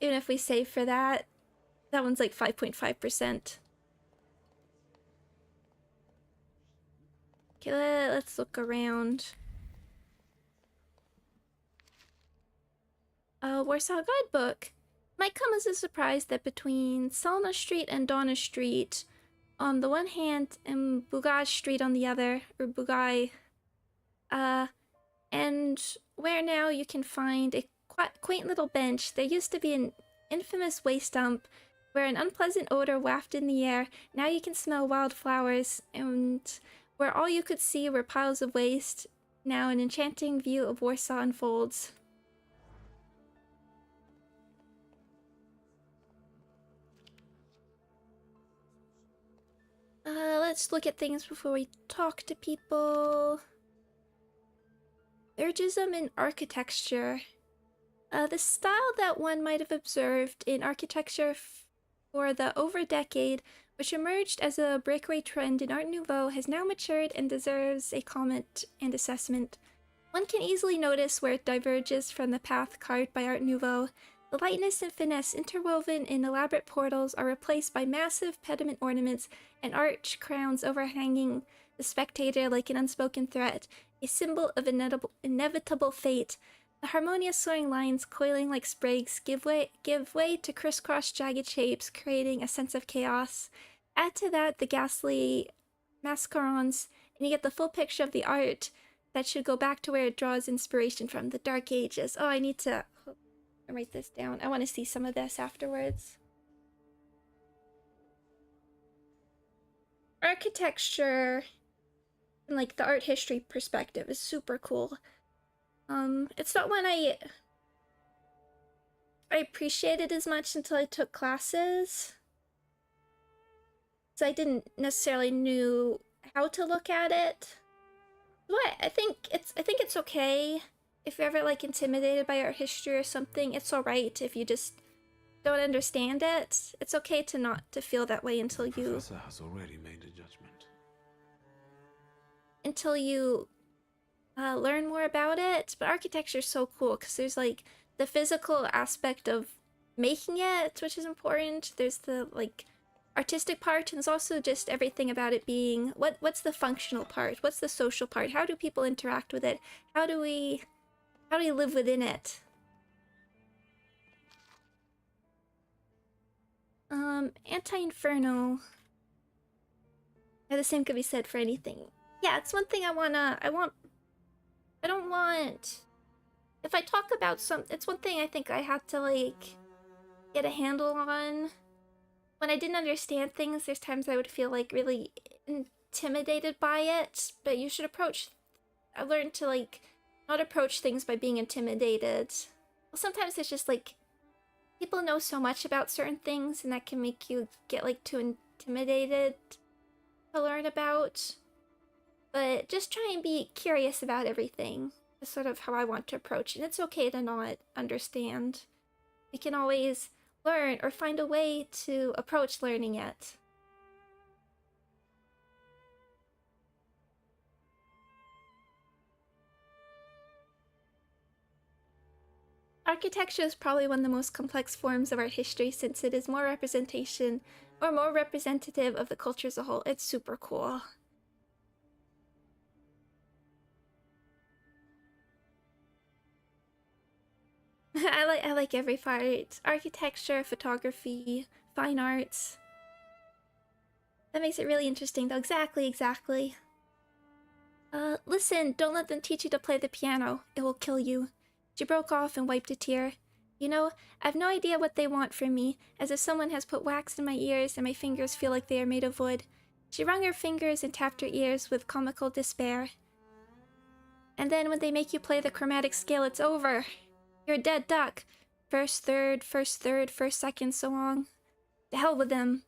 Even if we save for that, that one's like 5.5%. Okay, let's look around. Warsaw Guidebook. Might come as a surprise that between Selna Street and Donna Street on the one hand and Bugaj Street on the other, or Bugaj, and where now you can find a quaint little bench. There used to be an infamous waste dump where an unpleasant odor wafted in the air. Now you can smell wildflowers, and where all you could see were piles of waste. Now an enchanting view of Warsaw unfolds. Let's look at things before we talk to people. Urgism in architecture. The style that one might have observed in architecture for the over decade, which emerged as a breakaway trend in Art Nouveau, has now matured and deserves a comment and assessment. One can easily notice where it diverges from the path carved by Art Nouveau. The lightness and finesse interwoven in elaborate portals are replaced by massive pediment ornaments and arch crowns overhanging the spectator like an unspoken threat, a symbol of inevitable fate. The harmonious soaring lines, coiling like sprigs, give way to crisscross jagged shapes, creating a sense of chaos. Add to that the ghastly mascarons, and you get the full picture of the art that should go back to where it draws inspiration from, the Dark Ages. Oh, I need to write this down. I want to see some of this afterwards. Architecture and like the art history perspective is super cool. It's not one I appreciated as much until I took classes. So I didn't necessarily knew how to look at it. But I think it's okay. If you're ever like intimidated by art history or something, it's alright if you just don't understand it. It's okay to not to feel that way until you... The professor has already made a judgment. Until you learn more about it. But architecture is so cool because there's like the physical aspect of making it, which is important. There's the like artistic part, and there's also just everything about it being what's the functional part, what's the social part, how do people interact with it, how do we live within it. Anti-Inferno. Yeah, the same could be said for anything. Yeah, it's one thing I don't want, if I talk about it's one thing I think I had to like get a handle on. When I didn't understand things, there's times I would feel like really intimidated by it, but you should I learned to like not approach things by being intimidated. Well, sometimes it's just like people know so much about certain things and that can make you get like too intimidated to learn about. But just try and be curious about everything. That's sort of how I want to approach it. It's okay to not understand. We can always learn or find a way to approach learning it. Architecture is probably one of the most complex forms of art history since it is more representation or more representative of the culture as a whole. It's super cool. I like every part. Architecture, photography, fine arts. That makes it really interesting though. Exactly. Listen, don't let them teach you to play the piano. It will kill you. She broke off and wiped a tear. You know, I've no idea what they want from me, as if someone has put wax in my ears and my fingers feel like they are made of wood. She wrung her fingers and tapped her ears with comical despair. And then when they make you play the chromatic scale, it's over. You're a dead duck. First, third, first, second, so on. To hell with them.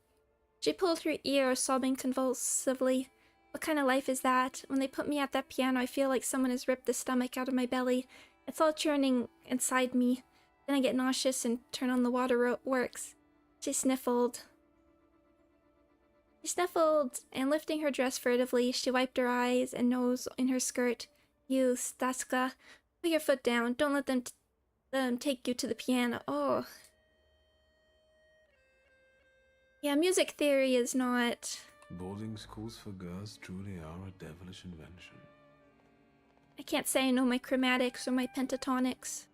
She pulled her ear, sobbing convulsively. What kind of life is that? When they put me at that piano, I feel like someone has ripped the stomach out of my belly. It's all churning inside me. Then I get nauseous and turn on the waterworks. She sniffled. And lifting her dress furtively, she wiped her eyes and nose in her skirt. You, Staska, put your foot down. Don't let them take you to the piano. Oh. Yeah, music theory is not... Boarding schools for girls truly are a devilish invention. I can't say I know my chromatics or my pentatonics.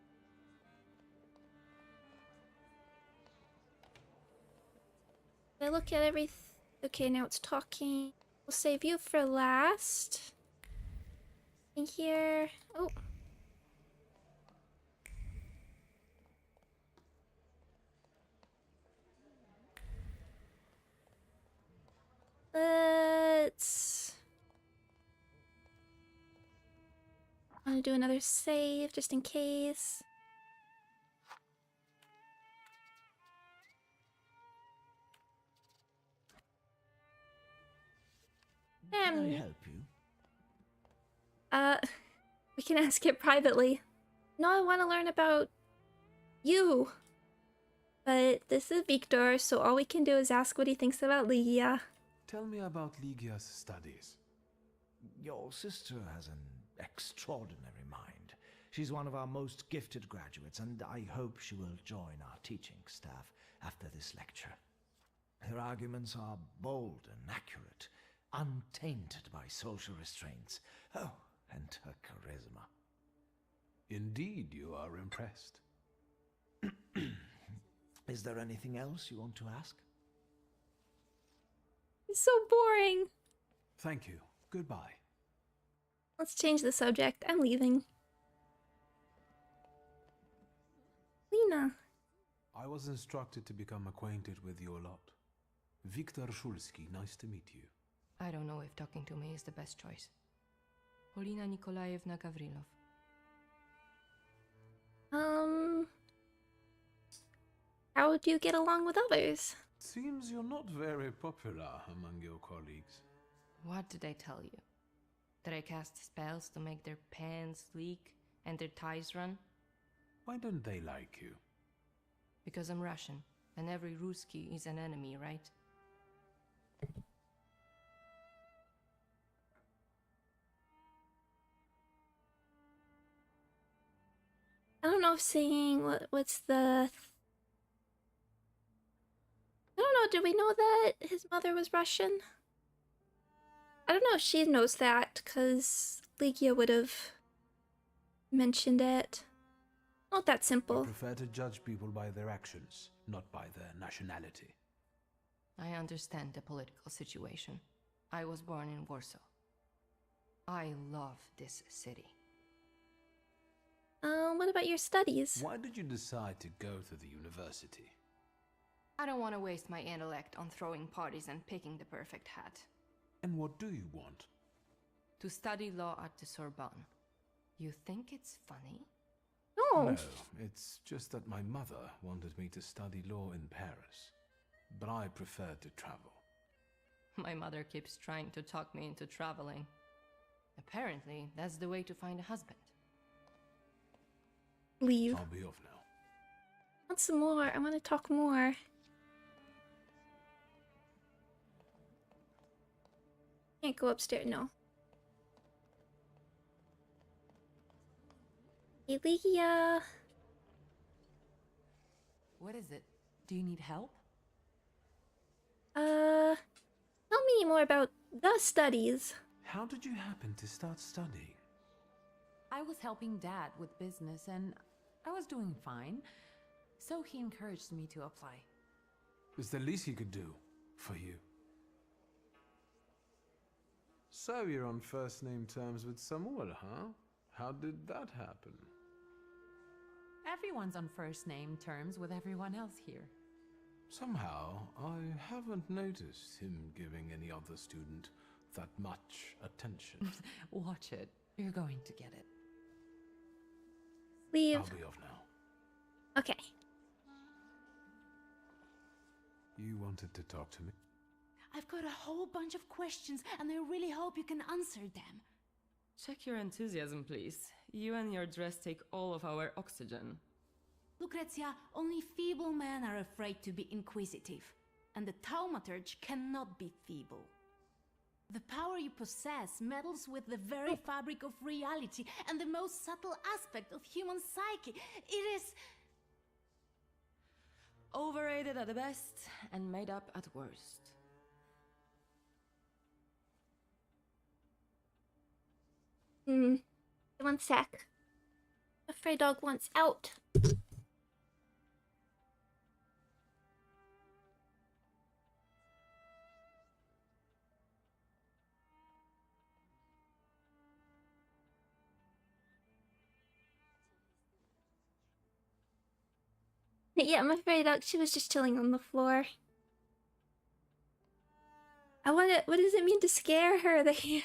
I look at everything. Okay, now it's talking. We'll save you for last. In here. Oh. Let's... I'm gonna do another save just in case. Can I help you? We can ask it privately. No, I want to learn about you. But this is Victor, so all we can do is ask what he thinks about Ligia. Tell me about Ligia's studies. Your sister has an extraordinary mind. She's one of our most gifted graduates, and I hope she will join our teaching staff after this lecture. Her arguments are bold and accurate, untainted by social restraints. Oh, and her charisma. Indeed, you are impressed. Is there anything else you want to ask? It's so boring. Thank you. Goodbye. Let's change the subject. I'm leaving. Lena. I was instructed to become acquainted with your lot. Viktor Szulski, nice to meet you. I don't know if talking to me is the best choice. Polina Nikolaevna Gavrilov. How do you get along with others? Seems you're not very popular among your colleagues. What did I tell you? That I cast spells to make their pants leak and their ties run? Why don't they like you? Because I'm Russian, and every Ruski is an enemy, right? I don't know if saying what's the... I don't know, did we know that his mother was Russian? I don't know if she knows that, because Ligia would have mentioned it. Not that I simple. prefer to judge people by their actions, not by their nationality. I understand the political situation. I was born in Warsaw. I love this city. What about your studies? Why did you decide to go to the university? I don't want to waste my intellect on throwing parties and picking the perfect hat. And what do you want? To study law at the Sorbonne. You think it's funny? No. No, it's just that my mother wanted me to study law in Paris. But I preferred to travel. My mother keeps trying to talk me into traveling. Apparently, that's the way to find a husband. Leave. I'll be off now. I want some more. I want to talk more. Can't go upstairs, no. Hey, Ligia. What is it? Do you need help? Tell me more about the studies. How did you happen to start studying? I was helping Dad with business and I was doing fine. So he encouraged me to apply. It's the least he could do for you. So you're on first name terms with Samuel, huh? How did that happen? Everyone's on first name terms with everyone else here. Somehow, I haven't noticed him giving any other student that much attention. Watch it. You're going to get it. Leave. I'll be off now. Okay. You wanted to talk to me? I've got a whole bunch of questions, and I really hope you can answer them. Check your enthusiasm, please. You and your dress take all of our oxygen. Lucrezia, only feeble men are afraid to be inquisitive, and the Thaumaturge cannot be feeble. The power you possess meddles with the very fabric of reality and the most subtle aspect of human psyche. It is... Overrated at the best and made up at worst. One sec. The Frey dog wants out. Yeah, I'm afraid she was just chilling on the floor. What does it mean to scare her there?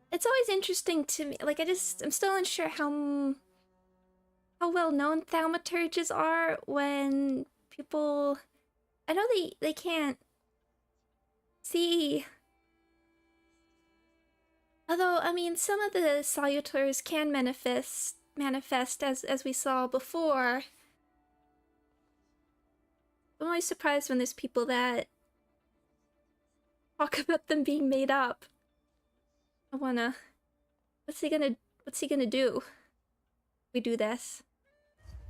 It's always interesting to me. Like, I'm still unsure how well known thaumaturges are when people, I know they can't see. Although, I mean, some of the salutors can manifest as we saw before. I'm always surprised when there's people that talk about them being made up. I wanna... What's he gonna do if we do this?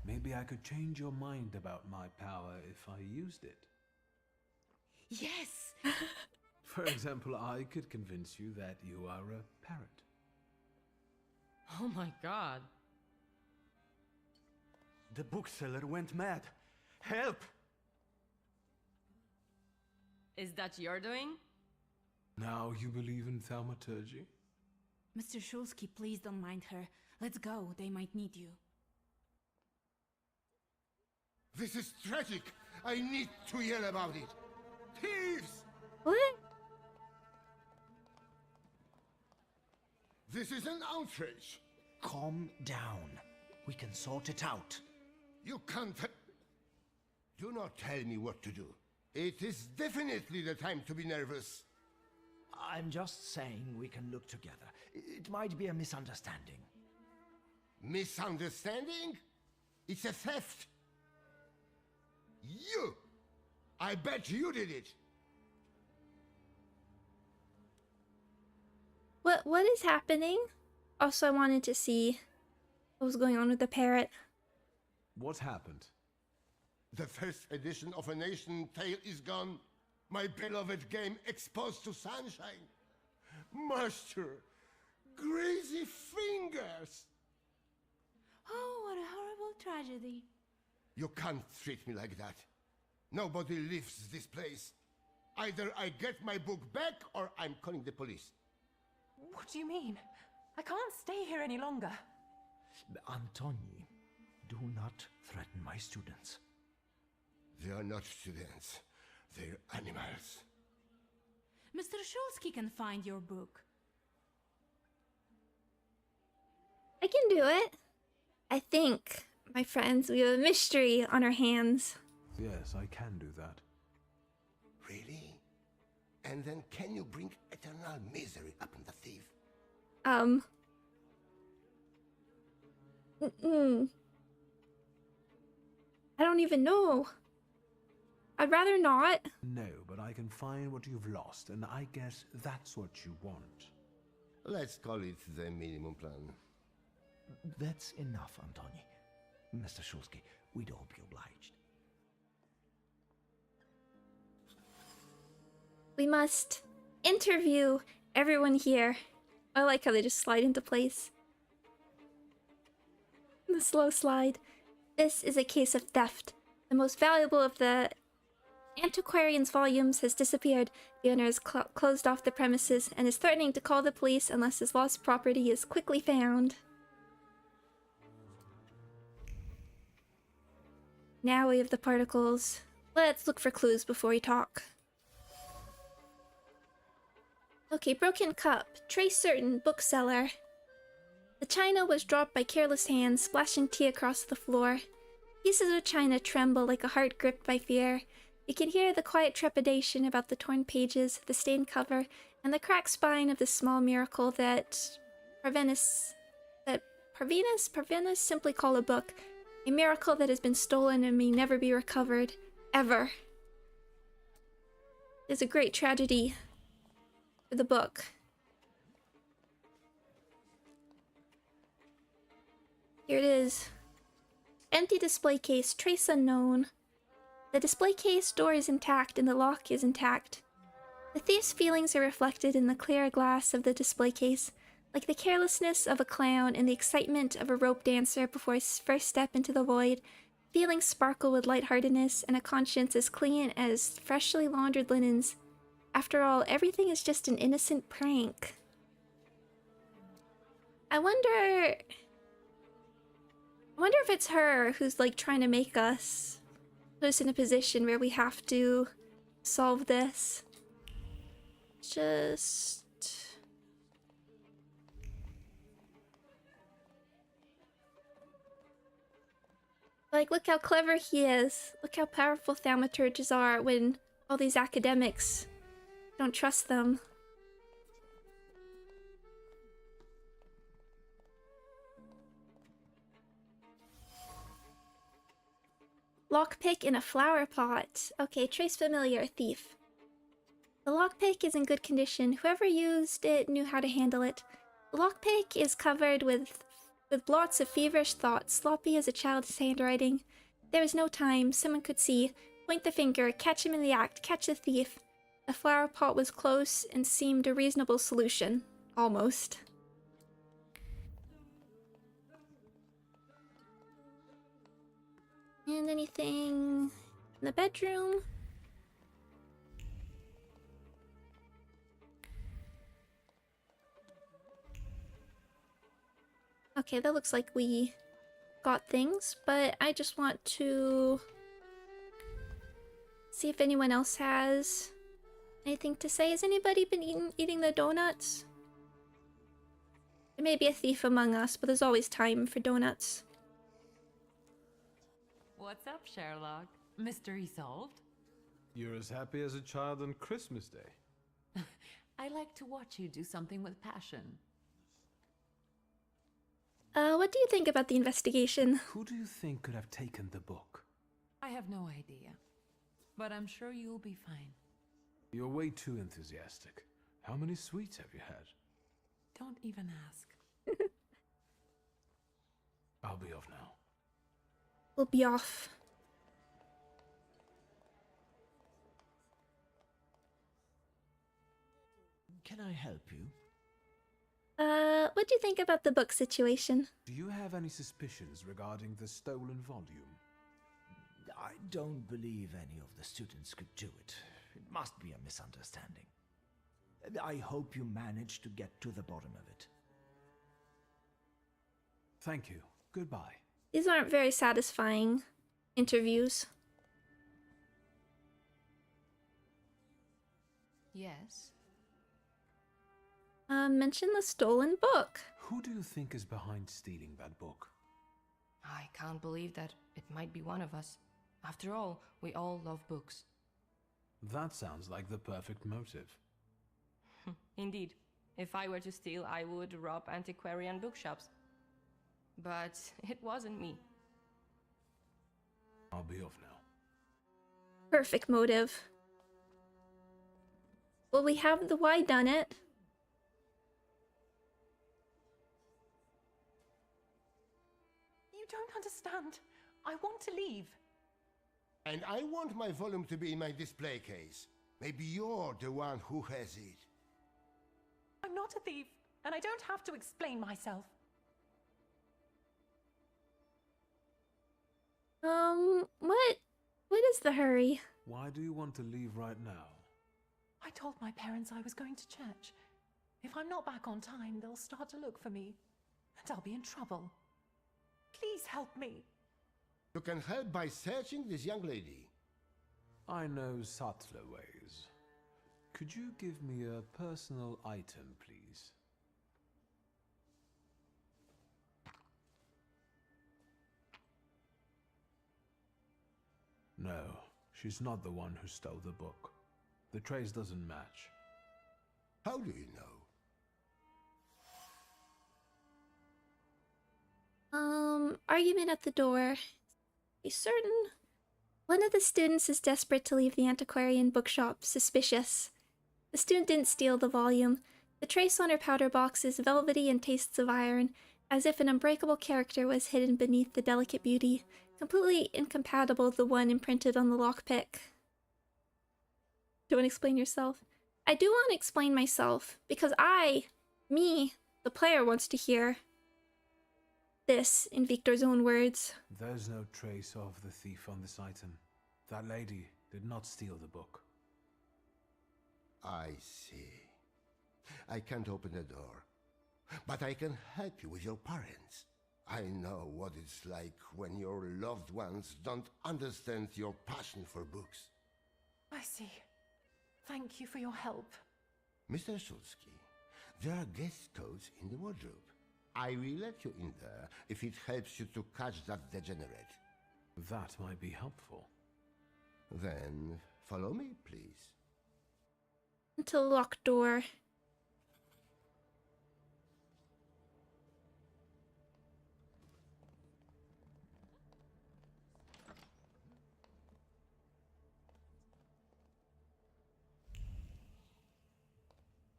Maybe I could change your mind about my power if I used it. Yes! For example, I could convince you that you are a parrot. Oh my god. The bookseller went mad. Help! Is that your doing? Now you believe in thaumaturgy? Mr. Shulsky, please don't mind her. Let's go, they might need you. This is tragic. I need to yell about it. Thieves! What? This is an outrage. Calm down. We can sort it out. You can't... Do not tell me what to do. It is definitely the time to be nervous. I'm just saying we can look together. It might be a misunderstanding. Misunderstanding? It's a theft. You! I bet you did it. What is happening? Also, I wanted to see what was going on with the parrot. What happened? The first edition of A Nation Tale is gone. My beloved game exposed to sunshine. Master, greasy fingers. Oh, what a horrible tragedy. You can't treat me like that. Nobody leaves this place. Either I get my book back or I'm calling the police. What do you mean? I can't stay here any longer. Antoni, do not threaten my students. They are not students. They're animals. Mr. Shulsky can find your book. I can do it. I think, my friends, we have a mystery on our hands. Yes, I can do that. Really? And then can you bring eternal misery upon the thief? I don't even know. I'd rather not. No, but I can find what you've lost, and I guess that's what you want. Let's call it the minimum plan. That's enough, Antoni. Mr. Shulsky, we'd all be obliged. We must interview everyone here. I like how they just slide into place. The slow slide. This is a case of theft. The most valuable of the antiquarian's volumes has disappeared. The owner has closed off the premises and is threatening to call the police unless his lost property is quickly found. Now we have the particles. Let's look for clues before we talk. Okay, broken cup. Trace certain, bookseller. The china was dropped by careless hands, splashing tea across the floor. Pieces of china tremble like a heart gripped by fear. You can hear the quiet trepidation about the torn pages, the stained cover, and the cracked spine of the small miracle that Parvenus simply call a book. A miracle that has been stolen and may never be recovered. Ever. It's a great tragedy for the book. Here it is. Empty display case, trace unknown. The display case door is intact and the lock is intact. The thief's feelings are reflected in the clear glass of the display case, like the carelessness of a clown and the excitement of a rope dancer before his first step into the void. Feelings sparkle with lightheartedness and a conscience as clean as freshly laundered linens. After all, everything is just an innocent prank. I wonder if it's her who's like trying to make us put us in a position where we have to solve this. Just like, look how clever he is. Look how powerful thaumaturges are when all these academics don't trust them. Lockpick in a flower pot. Okay, trace familiar, thief. The lockpick is in good condition. Whoever used it knew how to handle it. The lockpick is covered with blots of feverish thoughts, sloppy as a child's handwriting. There was no time. Someone could see. Point the finger. Catch him in the act. Catch the thief. The flower pot was close and seemed a reasonable solution. Almost. And anything in the bedroom? Okay, that looks like we got things, but I just want to see if anyone else has anything to say. Has anybody been eating the donuts? There may be a thief among us, but there's always time for donuts. What's up, Sherlock? Mystery solved? You're as happy as a child on Christmas Day. I like to watch you do something with passion. What do you think about the investigation? Who do you think could have taken the book? I have no idea, but I'm sure you'll be fine. You're way too enthusiastic. How many sweets have you had? Don't even ask. I'll be off now. We'll be off. can I help you? What do you think about the book situation? Do you have any suspicions regarding the stolen volume? I don't believe any of the students could do it. It must be a misunderstanding. I hope you manage to get to the bottom of it. Thank you. Goodbye. These aren't very satisfying interviews. Yes. Mention the stolen book. Who do you think is behind stealing that book? I can't believe that it might be one of us. After all, we all love books. That sounds like the perfect motive. Indeed. If I were to steal, I would rob antiquarian bookshops. But it wasn't me. I'll be off now. Perfect motive. Well, we have the why done it. You don't understand. I want to leave. And I want my volume to be in my display case. Maybe you're the one who has it. I'm not a thief, and I don't have to explain myself. What is the hurry? Why do you want to leave right now? I told my parents I was going to church. If I'm not back on time, they'll start to look for me, and I'll be in trouble. Please help me. You can help by searching this young lady. I know subtler ways. Could you give me a personal item, please? No, she's not the one who stole the book. The trace doesn't match. How do you know? Argument at the door. Be certain. One of the students is desperate to leave the antiquarian bookshop. Suspicious. The student didn't steal the volume. The trace on her powder box is velvety and tastes of iron, as if an unbreakable character was hidden beneath the delicate beauty, completely incompatible with the one imprinted on the lockpick. Do you want to explain yourself? I do want to explain myself, because me, the player, wants to hear this in Victor's own words. There's no trace of the thief on this item. That lady did not steal the book. I see. I can't open the door, but I can help you with your parents. I know what it's like when your loved ones don't understand your passion for books. I see. Thank you for your help. Mr. Shulsky, there are guest codes in the wardrobe. I will let you in there if it helps you to catch that degenerate. That might be helpful. Then follow me, please. Into a locked door.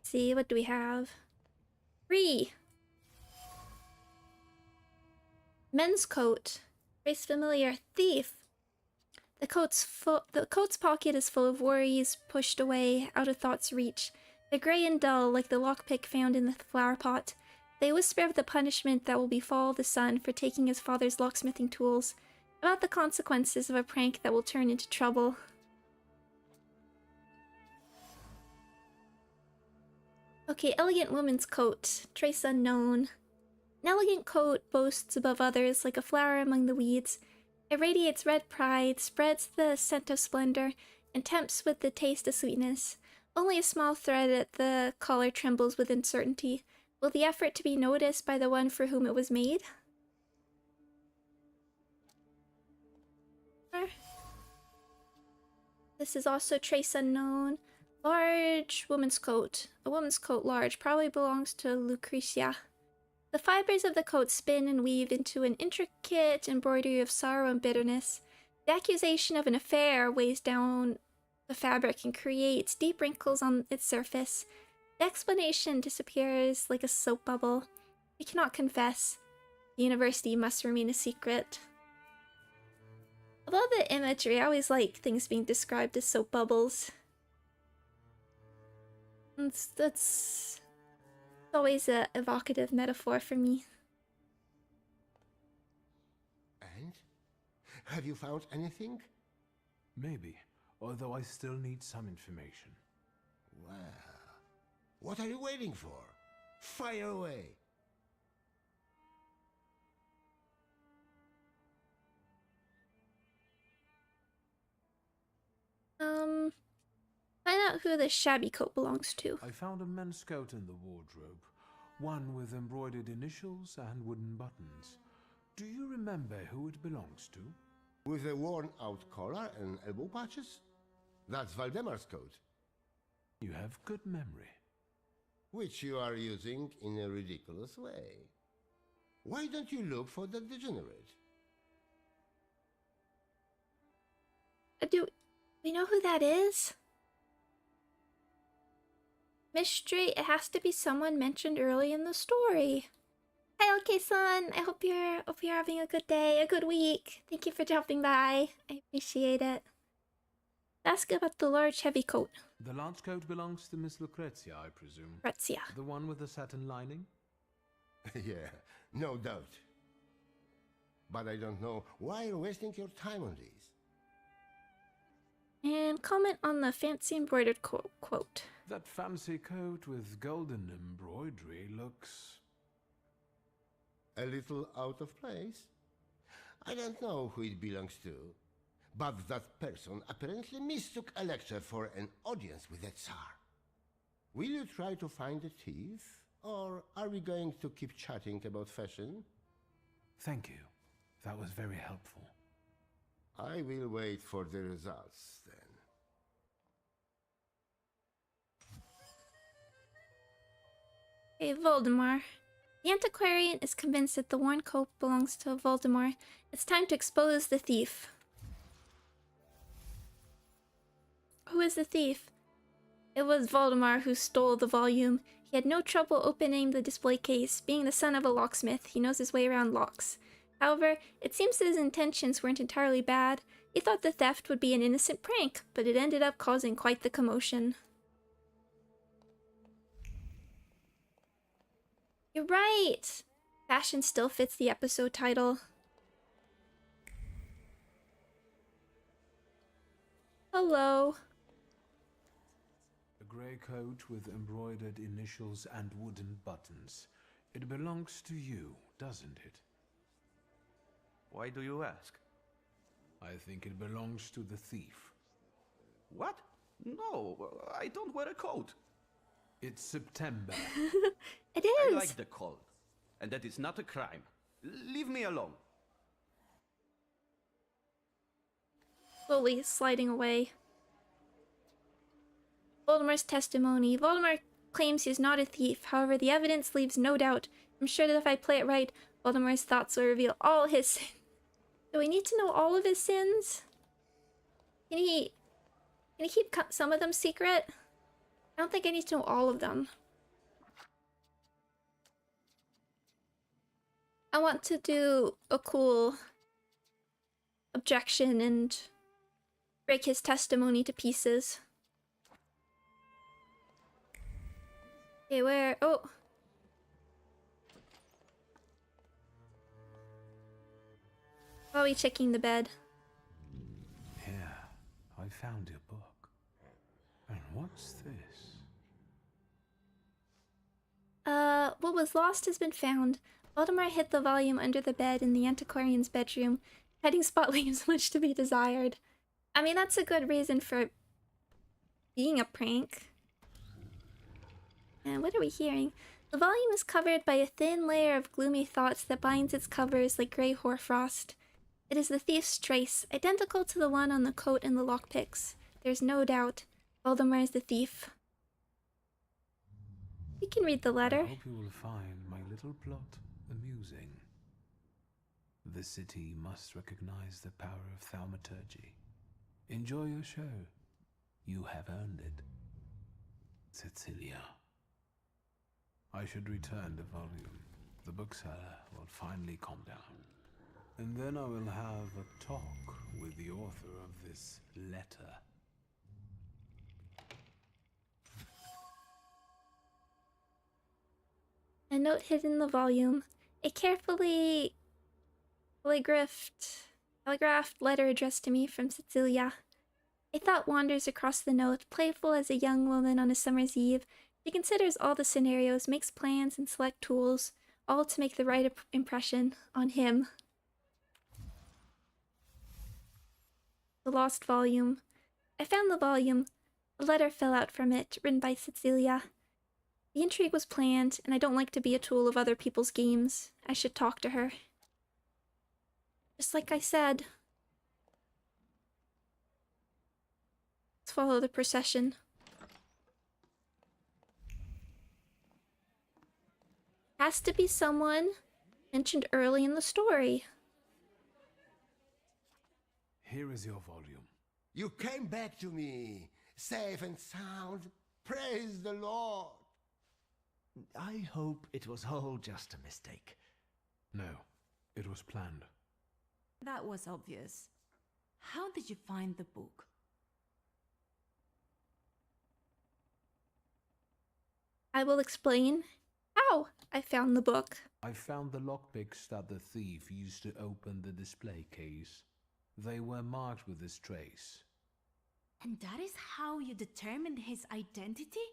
See, what do we have? 3. Men's coat. Trace familiar. Thief. The coat's pocket is full of worries, pushed away, out of thought's reach. They're grey and dull, like the lockpick found in the flower pot. They whisper of the punishment that will befall the son for taking his father's locksmithing tools, about the consequences of a prank that will turn into trouble. Okay, elegant woman's coat. Trace unknown. An elegant coat boasts above others like a flower among the weeds. It radiates red pride, spreads the scent of splendor, and tempts with the taste of sweetness. Only a small thread at the collar trembles with uncertainty. Will the effort to be noticed by the one for whom it was made? This is also trace unknown. Large woman's coat. A woman's coat large probably belongs to Lucretia. The fibers of the coat spin and weave into an intricate embroidery of sorrow and bitterness. The accusation of an affair weighs down the fabric and creates deep wrinkles on its surface. The explanation disappears like a soap bubble. We cannot confess. The university must remain a secret. Of all the imagery, I always like things being described as soap bubbles. That's always a evocative metaphor for me. And? Have you found anything? Maybe, although I still need some information. Well, what are you waiting for? Fire away. Find out who the shabby coat belongs to. I found a men's coat in the wardrobe, one with embroidered initials and wooden buttons. Do you remember who it belongs to? With a worn-out collar and elbow patches? That's Valdemar's coat. You have good memory. Which you are using in a ridiculous way. Why don't you look for the degenerate? Do we know who that is? Mystery. It has to be someone mentioned early in the story. Hi, LK-san. I hope you're having a good day, a good week. Thank you for dropping by. I appreciate it. Ask about the large heavy coat. The large coat belongs to Miss Lucrezia, I presume. Lucrezia. The one with the satin lining? Yeah, no doubt. But I don't know why you're wasting your time on these. And comment on the fancy embroidered quote. That fancy coat with golden embroidery looks... a little out of place? I don't know who it belongs to, but that person apparently mistook a lecture for an audience with the Tsar. Will you try to find the thief, or are we going to keep chatting about fashion? Thank you. That was very helpful. I will wait for the results, then. Hey, Voldemort. The antiquarian is convinced that the worn coat belongs to Voldemort. It's time to expose the thief. Who is the thief? It was Voldemort who stole the volume. He had no trouble opening the display case. Being the son of a locksmith, he knows his way around locks. However, it seems that his intentions weren't entirely bad. He thought the theft would be an innocent prank, but it ended up causing quite the commotion. You're right! Fashion still fits the episode title. Hello. A grey coat with embroidered initials and wooden buttons. It belongs to you, doesn't it? Why do you ask? I think it belongs to the thief. What? No, I don't wear a coat. It's September. It is. I like the cold, and that is not a crime. Leave me alone. Slowly sliding away. Voldemort's testimony. Voldemort claims he's not a thief. However, the evidence leaves no doubt. I'm sure that if I play it right, Voldemort's thoughts will reveal all his sins. Do we need to know all of his sins? Can he keep some of them secret? I don't think I need to know all of them. I want to do a cool objection and break his testimony to pieces. Okay, where? Oh. Probably checking the bed. Here, I found your book. And what's this? What was lost has been found. Voldemort hid the volume under the bed in the antiquarian's bedroom. Hiding spot leaves much to be desired. I mean, that's a good reason for being a prank. And what are we hearing? The volume is covered by a thin layer of gloomy thoughts that binds its covers like grey hoarfrost. It is the thief's trace, identical to the one on the coat and the lockpicks. There's no doubt. Voldemort is the thief. We can read the letter. I hope you will find my little plot amusing. The city must recognize the power of Thaumaturge. Enjoy your show. You have earned it. Cecilia. I should return the volume. The bookseller will finally calm down. And then I will have a talk with the author of this letter. A note hidden in the volume. A carefully telegraphed letter addressed to me from Cecilia. A thought wanders across the note, playful as a young woman on a summer's eve. She considers all the scenarios, makes plans, and select tools, all to make the right impression on him. The lost volume. I found the volume. A letter fell out from it, written by Cecilia. The intrigue was planned, and I don't like to be a tool of other people's games. I should talk to her. Just like I said. Let's follow the procession. Has to be someone mentioned early in the story. Here is your volume. You came back to me, safe and sound. Praise the Lord. I hope it was all just a mistake. No, it was planned. That was obvious. How did you find the book? I will explain how I found the book. I found the lockpicks that the thief used to open the display case. They were marked with this trace. And that is how you determined his identity?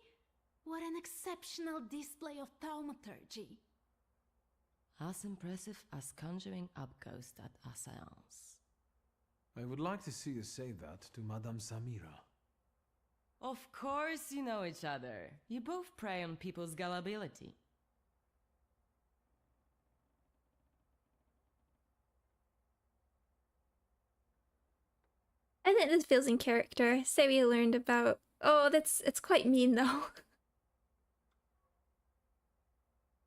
What an exceptional display of thaumaturgy. As impressive as conjuring up ghosts at a seance. I would like to see you say that to Madame Samira. Of course you know each other. You both prey on people's gullibility. I think this feels in character. Say we learned about... Oh, it's quite mean though.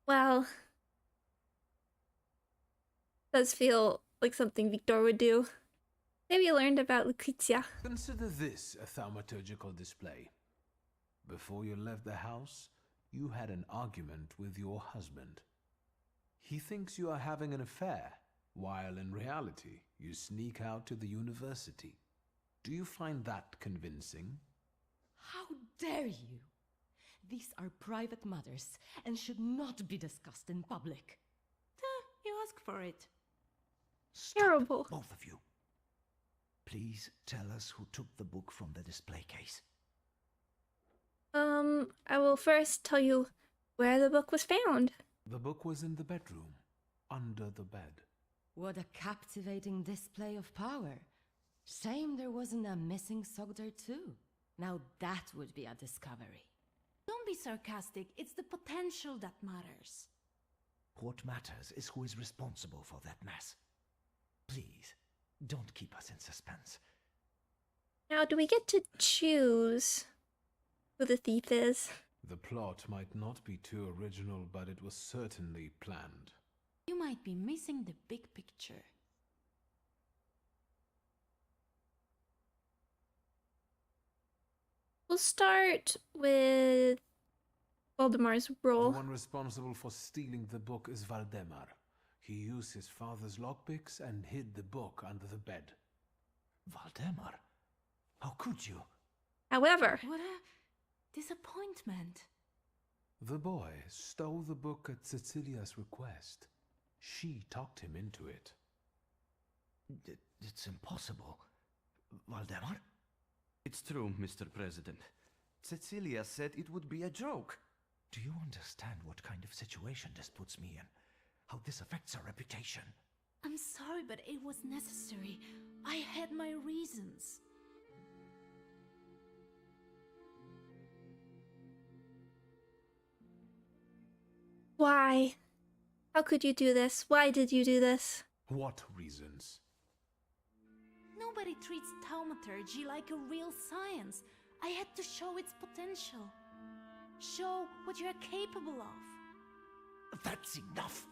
Well... Does feel like something Victor would do. Say we learned about Lucrezia. Consider this a thaumaturgical display. Before you left the house, you had an argument with your husband. He thinks you are having an affair, while in reality, you sneak out to the university. Do you find that convincing? How dare you? These are private matters and should not be discussed in public. You asked for it. Stop, Terrible. both of you. Please tell us who took the book from the display case. I will first tell you where the book was found. The book was in the bedroom, under the bed. What a captivating display of power. Shame there wasn't a missing sock there too. Now that would be a discovery. Don't be sarcastic. It's the potential that matters. What matters is who is responsible for that mess. Please, don't keep us in suspense. Now, do we get to choose who the thief is? The plot might not be too original, but it was certainly planned. You might be missing the big picture. We'll start with Valdemar's role. The one responsible for stealing the book is Valdemar. He used his father's lockpicks and hid the book under the bed. Valdemar? How could you? However, What a disappointment. The boy stole the book at Cecilia's request. She talked him into it. It's impossible. Valdemar? It's true, Mr. President. Cecilia said it would be a joke. Do you understand what kind of situation this puts me in? How this affects our reputation? I'm sorry, but it was necessary. I had my reasons. why? How could you do this? Why did you do this? What reasons? Nobody treats thaumaturgy like a real science. I had to show its potential. Show what you're capable of. That's enough!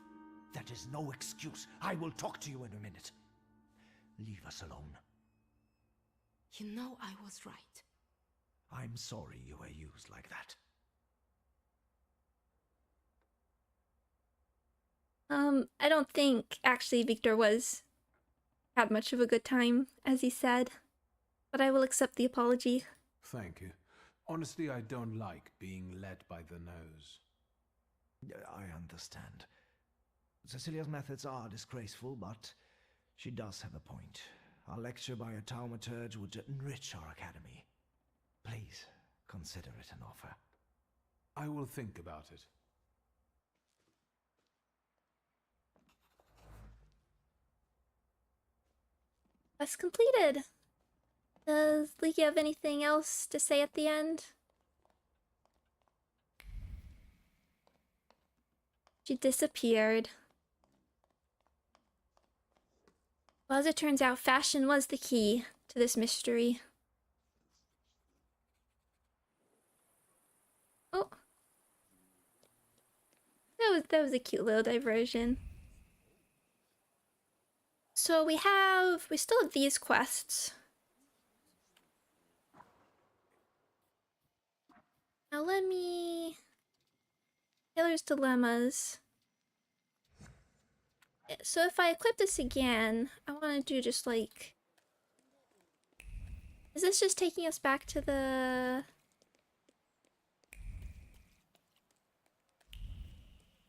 That is no excuse. I will talk to you in a minute. Leave us alone. You know I was right. I'm sorry you were used like that. I don't think actually Victor had much of a good time, as he said. But I will accept the apology. Thank you. Honestly, I don't like being led by the nose. I understand. Cecilia's methods are disgraceful, but she does have a point. A lecture by a Thaumaturge would enrich our academy. Please, consider it an offer. I will think about it. Quest completed. Does Leaky have anything else to say at the end? She disappeared. Well, as it turns out, fashion was the key to this mystery. Oh. That was a cute little diversion. So we still have these quests. Now Taylor's Dilemmas. So if I equip this again, I want to do just like... Is this just taking us back to the...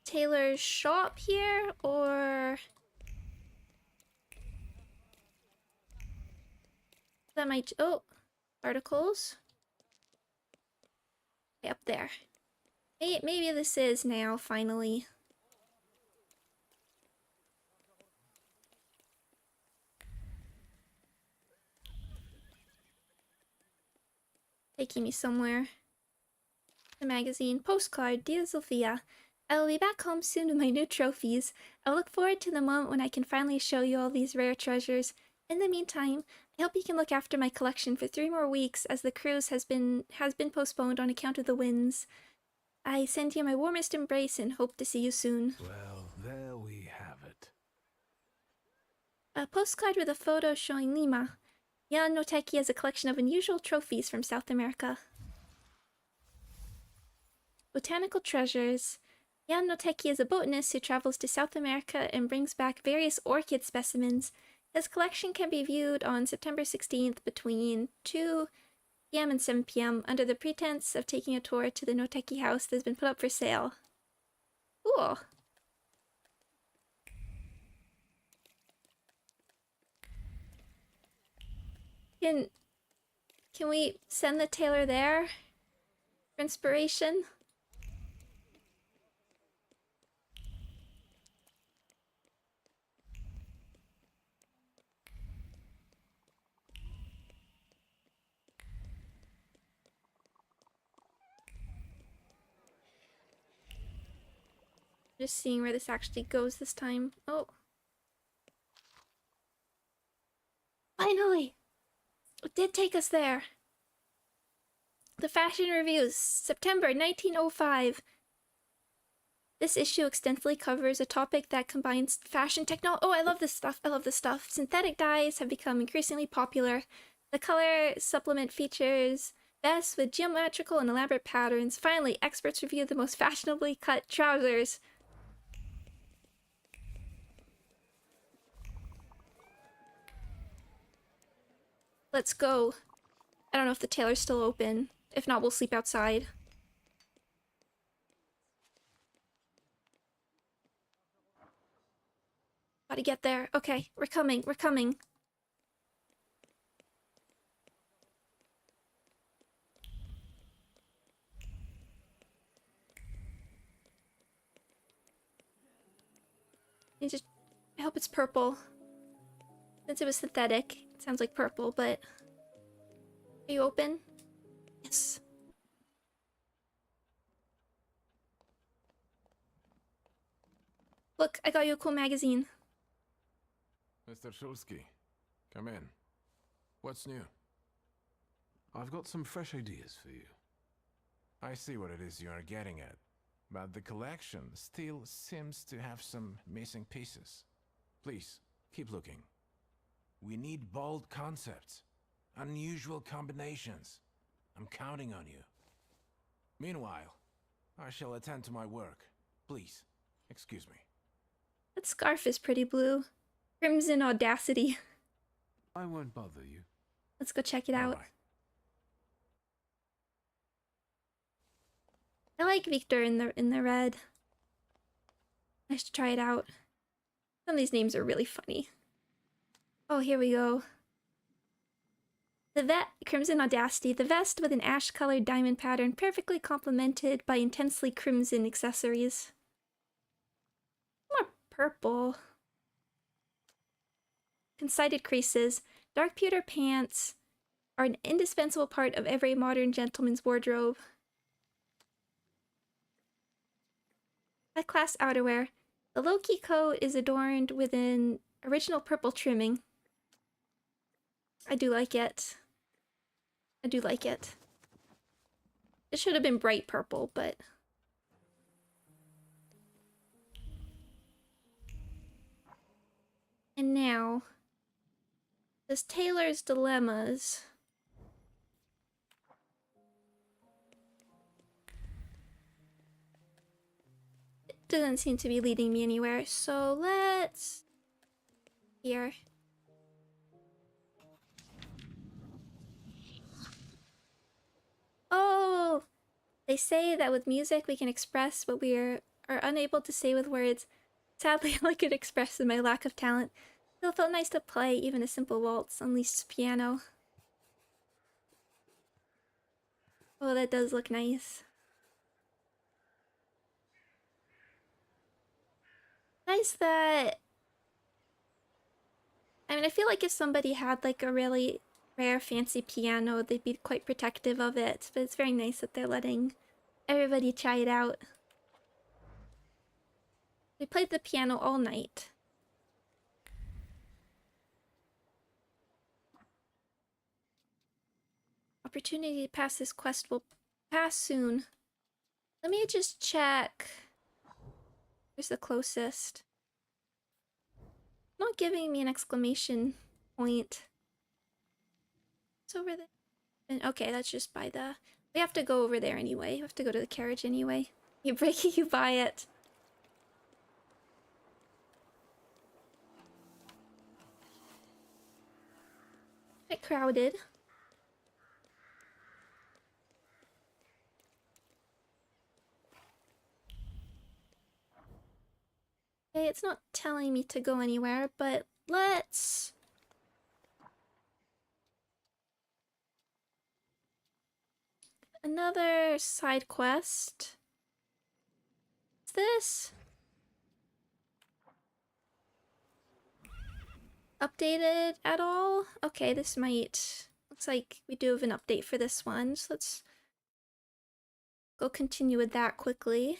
Taylor's shop here, or... That might... Oh! Articles. Okay, up there. Maybe this is now, finally. Taking me somewhere. The magazine. Postcard. Dear Sophia, I will be back home soon with my new trophies. I look forward to the moment when I can finally show you all these rare treasures. In the meantime, I hope you can look after my collection for 3 more weeks as the cruise has been postponed on account of the winds. I send you my warmest embrace and hope to see you soon. Well, there we have it. A postcard with a photo showing Lima. Jan Noteki has a collection of unusual trophies from South America. Botanical treasures. Jan Noteki is a botanist who travels to South America and brings back various orchid specimens. His collection can be viewed on September 16th between 2 p.m. and 7 p.m. under the pretense of taking a tour to the Noteki house that has been put up for sale. Cool. Can we send the tailor there for inspiration? Just seeing where this actually goes this time. Oh. Finally! It did take us there. The Fashion Reviews, September 1905. This issue extensively covers a topic that combines fashion technology. Oh, I love this stuff. I love this stuff. Synthetic dyes have become increasingly popular. The color supplement features vests with geometrical and elaborate patterns. Finally, experts review the most fashionably cut trousers. Let's go. I don't know if the tailor's still open. If not, we'll sleep outside. Gotta get there. Okay, we're coming. We're coming. I hope it's purple. Since it was synthetic, it sounds like purple, but... Are you open? Yes. Look, I got you a cool magazine. Mr. Shulsky, come in. What's new? I've got some fresh ideas for you. I see what it is you are getting at, but the collection still seems to have some missing pieces. Please, keep looking. We need bold concepts, unusual combinations. I'm counting on you. Meanwhile, I shall attend to my work. Please, excuse me. That scarf is pretty blue. Crimson audacity. I won't bother you. Let's go check it out. Right. I like Victor in the red. I should try it out. Some of these names are really funny. Oh, here we go. The Crimson Audacity. The vest with an ash-colored diamond pattern perfectly complemented by intensely crimson accessories. More purple. Concided creases. Dark pewter pants are an indispensable part of every modern gentleman's wardrobe. High-class outerwear. The low-key coat is adorned with an original purple trimming. I do like it. I do like it. It should have been bright purple, but... And now... this Taylor's Dilemmas. It doesn't seem to be leading me anywhere, so let's... Here. Oh! They say that with music we can express what we are unable to say with words. Sadly, all I could express is my lack of talent. Still felt nice to play even a simple waltz on Lisa's piano. Oh, that does look nice. Nice that... I mean, I feel like if somebody had like a really rare fancy piano, they'd be quite protective of it, but it's very nice that they're letting everybody try it out. We played the piano all night. Opportunity to pass this quest will pass soon. Let me just check. Where's the closest? Not giving me an exclamation point. It's over there. And okay, that's just by the... We have to go over there anyway. We have to go to the carriage anyway. You break it, you buy it. A bit crowded. Okay, it's not telling me to go anywhere, but let's... Another side quest. What's this? Updated at all? Okay, this might... Looks like we do have an update for this one, so let's go continue with that quickly.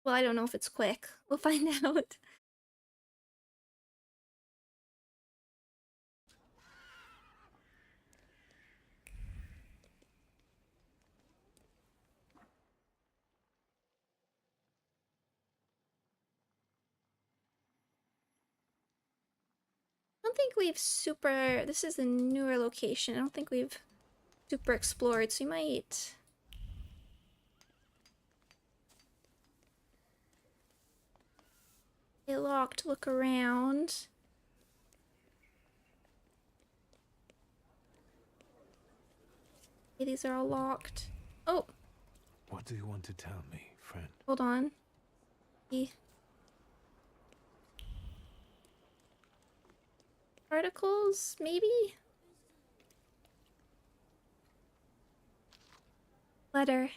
Well, I don't know if it's quick. We'll find out. I don't think we've super... This is a newer location. I don't think we've super explored, so we might... Stay locked, look around. Okay, these are all locked. Oh! What do you want to tell me, friend? Hold on. Articles, maybe? Letter.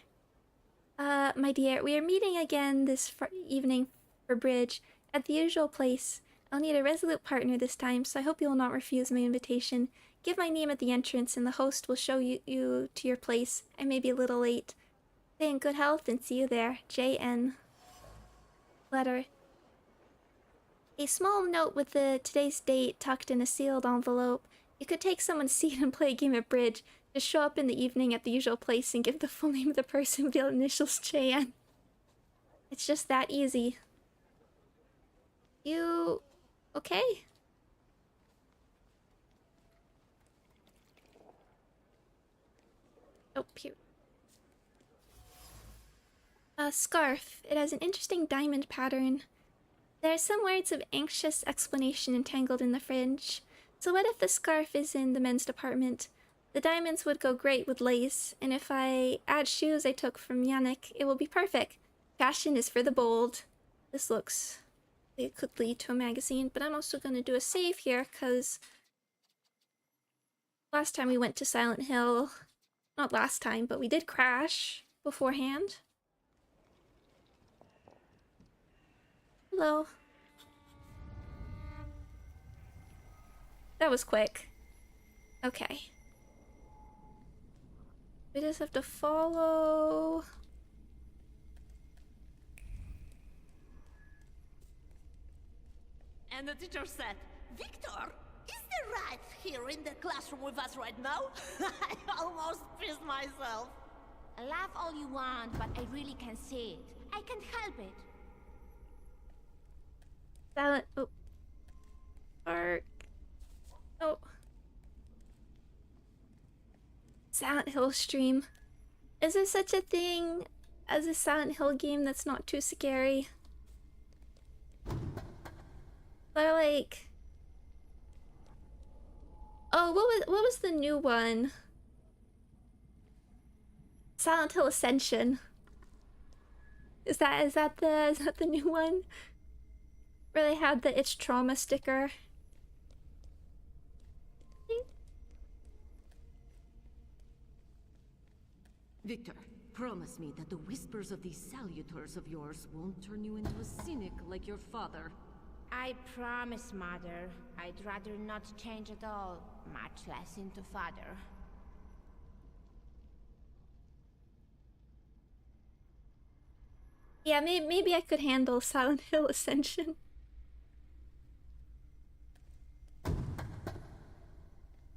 My dear, we are meeting again this evening for bridge at the usual place. I'll need a resolute partner this time, so I hope you will not refuse my invitation. Give my name at the entrance, and the host will show you to your place. I may be a little late. Stay in good health, and see you there. J.N. Letter. A small note with today's date tucked in a sealed envelope. You could take someone's seat and play a game of bridge. Just show up in the evening at the usual place and give the full name of the person with the initials J.N. It's just that easy. You... okay? Oh, here. A scarf. It has an interesting diamond pattern. There are some words of anxious explanation entangled in the fringe. So what if the scarf is in the men's department? The diamonds would go great with lace, and if I add shoes I took from Yannick, it will be perfect. Fashion is for the bold. This looks like it could lead to a magazine, but I'm also going to do a save here, because last time we went to Silent Hill, not last time, but we did crash beforehand. Hello. That was quick. Okay. We just have to follow. And the teacher said, Victor, is the rat here in the classroom with us right now? I almost pissed myself. Laugh all you want, but I really can't see it. I can't help it. Silent. Oh. Park. Oh. Silent Hill stream. Is there such a thing as a Silent Hill game that's not too scary? They're like... Oh, what was the new one? Silent Hill Ascension. Is that the new one? Where they had the It's Trauma sticker. Victor, promise me that the whispers of these salutors of yours won't turn you into a cynic like your father. I promise, Mother. I'd rather not change at all, much less into Father. Yeah, maybe I could handle Silent Hill Ascension.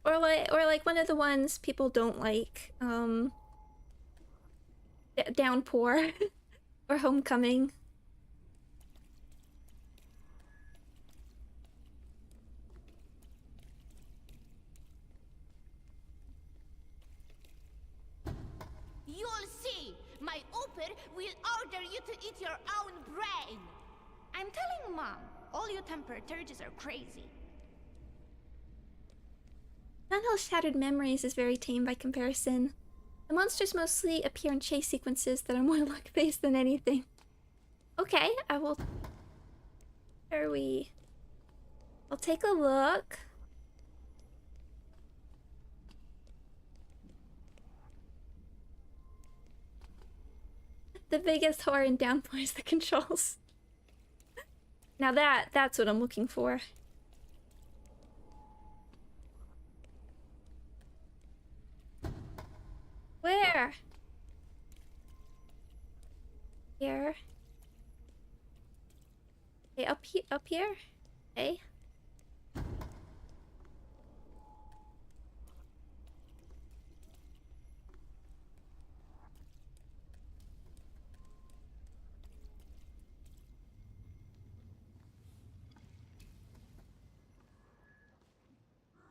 Or like one of the ones people don't like, Downpour or Homecoming. You'll see! My Uber will order you to eat your own brain! I'm telling Mom, all you Thaumaturges are crazy. Silent Hill Shattered Memories is very tame by comparison. The monsters mostly appear in chase sequences that are more luck-based than anything. Okay, I will... Where are we? I'll take a look. The biggest horror in Downpour is the controls. Now that's what I'm looking for. Where? Here. Okay, up here? Okay.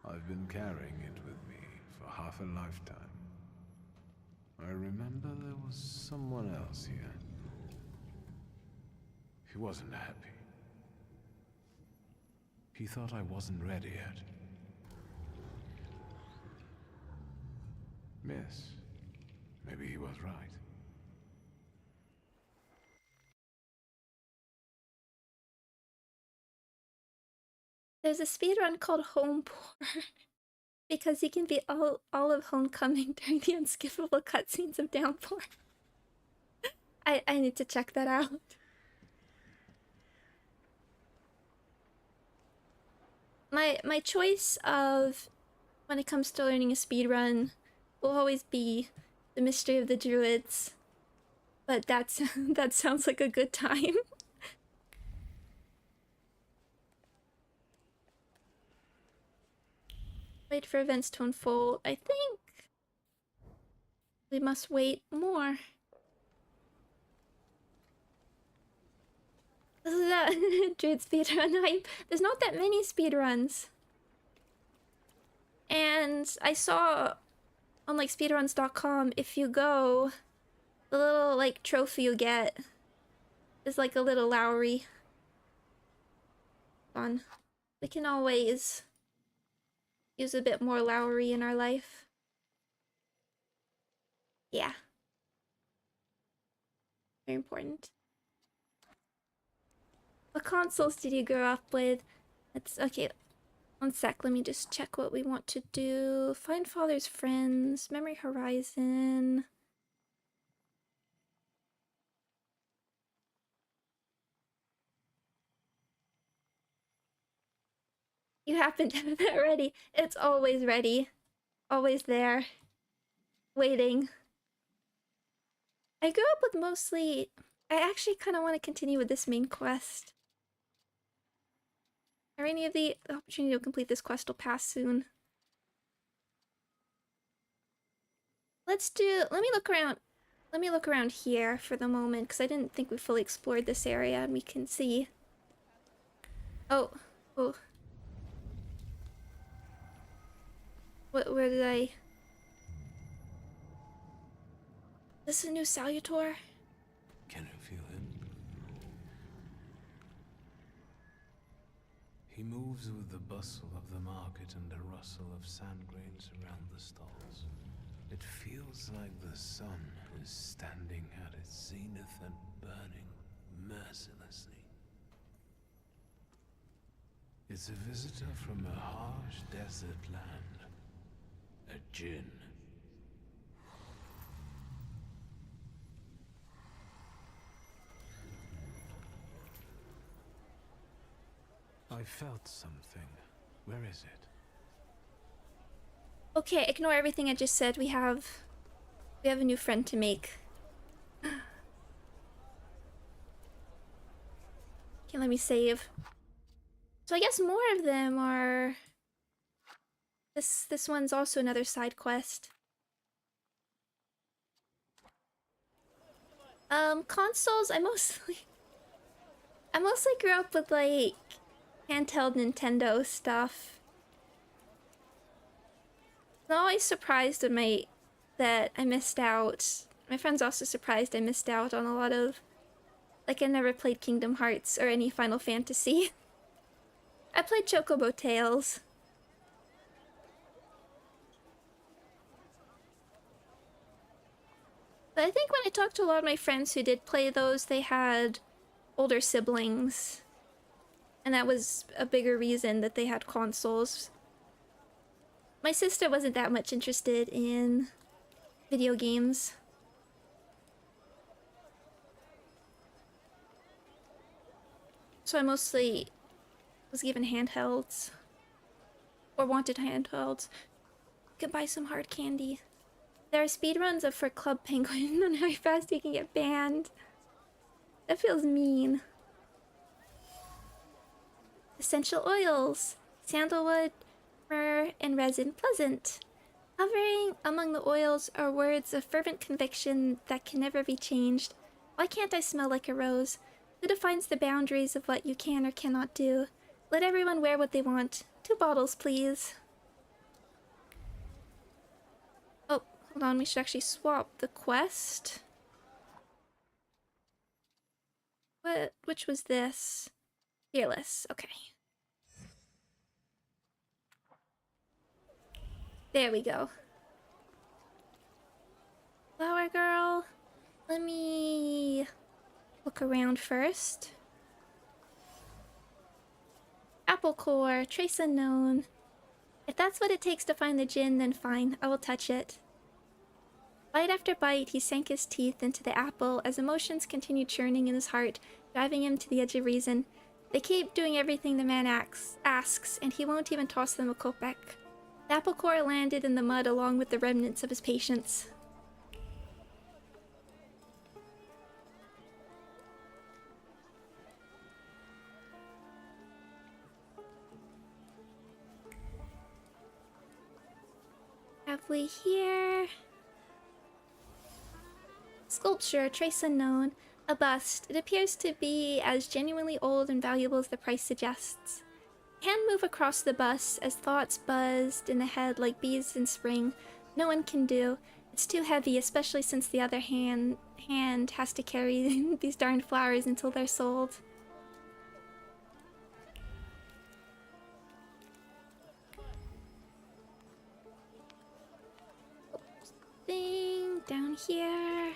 I've been carrying it with me for half a lifetime. I remember there was someone else here. He wasn't happy. He thought I wasn't ready yet. Miss, maybe he was right. There's a speedrun called Home Poor because you can beat all of Homecoming during the unskippable cutscenes of Downpour. I need to check that out. My choice of when it comes to learning a speedrun will always be The Mystery of the Druids. But that sounds like a good time. Wait for events to unfold. I think we must wait more. This is a Druid speedrun. There's not that many speedruns. And I saw on like speedruns.com, if you go, the little like trophy you get is like a little Lowry. Fun. We can always use a bit more Lowry in our life. Yeah. Very important. What consoles did you grow up with? That's okay. 1 sec, let me just check what we want to do. Find Father's Friends, Memory Horizon. You happen to have that ready. It's always ready. Always there. Waiting. I grew up with mostly... I actually kind of want to continue with this main quest. Are any of the opportunity to complete this quest will pass soon? Let me look around. Let me look around here for the moment, because I didn't think we fully explored this area, and we can see. Oh. Where did I... This is a new Salutor? Can you feel him? He moves with the bustle of the market and the rustle of sand grains around the stalls. It feels like the sun is standing at its zenith and burning mercilessly. It's a visitor from a harsh desert land. A djinn. I felt something. Where is it? Okay, ignore everything I just said. We have a new friend to make. Okay, let me save. So I guess more of them are... This one's also another side quest. Consoles, I mostly grew up with, like, handheld Nintendo stuff. I'm always surprised when that I missed out. My friend's also surprised I missed out on a lot of... Like, I never played Kingdom Hearts or any Final Fantasy. I played Chocobo Tales. But I think when I talked to a lot of my friends who did play those, they had older siblings. And that was a bigger reason that they had consoles. My sister wasn't that much interested in video games. So I mostly was given handhelds. Or wanted handhelds. Could buy some hard candy. There are speedruns for Club Penguin on how fast you can get banned. That feels mean. Essential oils. Sandalwood, myrrh, and resin pleasant. Hovering among the oils are words of fervent conviction that can never be changed. Why can't I smell like a rose? Who defines the boundaries of what you can or cannot do? Let everyone wear what they want. 2 bottles, please. Oh, hold on, we should actually swap the quest. Which was this? Fearless, okay. There we go. Flower girl. Let me look around first. Apple core, trace unknown. If that's what it takes to find the djinn, then fine, I will touch it. Bite after bite, he sank his teeth into the apple as emotions continued churning in his heart, driving him to the edge of reason. They keep doing everything the man asks, and he won't even toss them a kopeck. The apple core landed in the mud along with the remnants of his patience. Have we here? Sculpture, trace unknown. A bust. It appears to be as genuinely old and valuable as the price suggests. Hand move across the bust as thoughts buzzed in the head like bees in spring. No one can do. It's too heavy, especially since the other hand has to carry these darn flowers until they're sold. Think down here.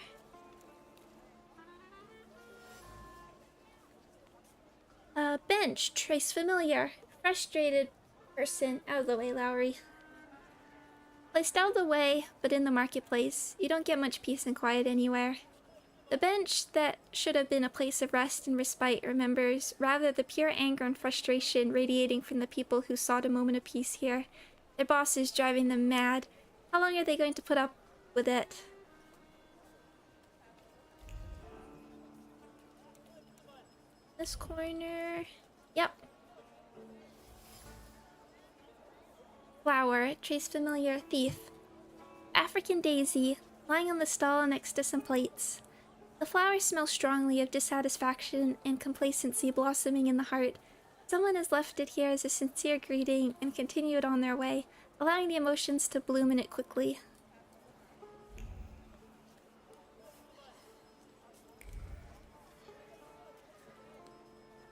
Bench, trace familiar. Frustrated person. Out of the way, Lowry. Placed out of the way, but in the marketplace. You don't get much peace and quiet anywhere. The bench that should have been a place of rest and respite remembers rather the pure anger and frustration radiating from the people who sought a moment of peace here. Their boss is driving them mad. How long are they going to put up with it? This corner. Yep. Flower, trace familiar, thief. African daisy, lying on the stall next to some plates. The flowers smell strongly of dissatisfaction and complacency blossoming in the heart. Someone has left it here as a sincere greeting and continued on their way, allowing the emotions to bloom in it quickly.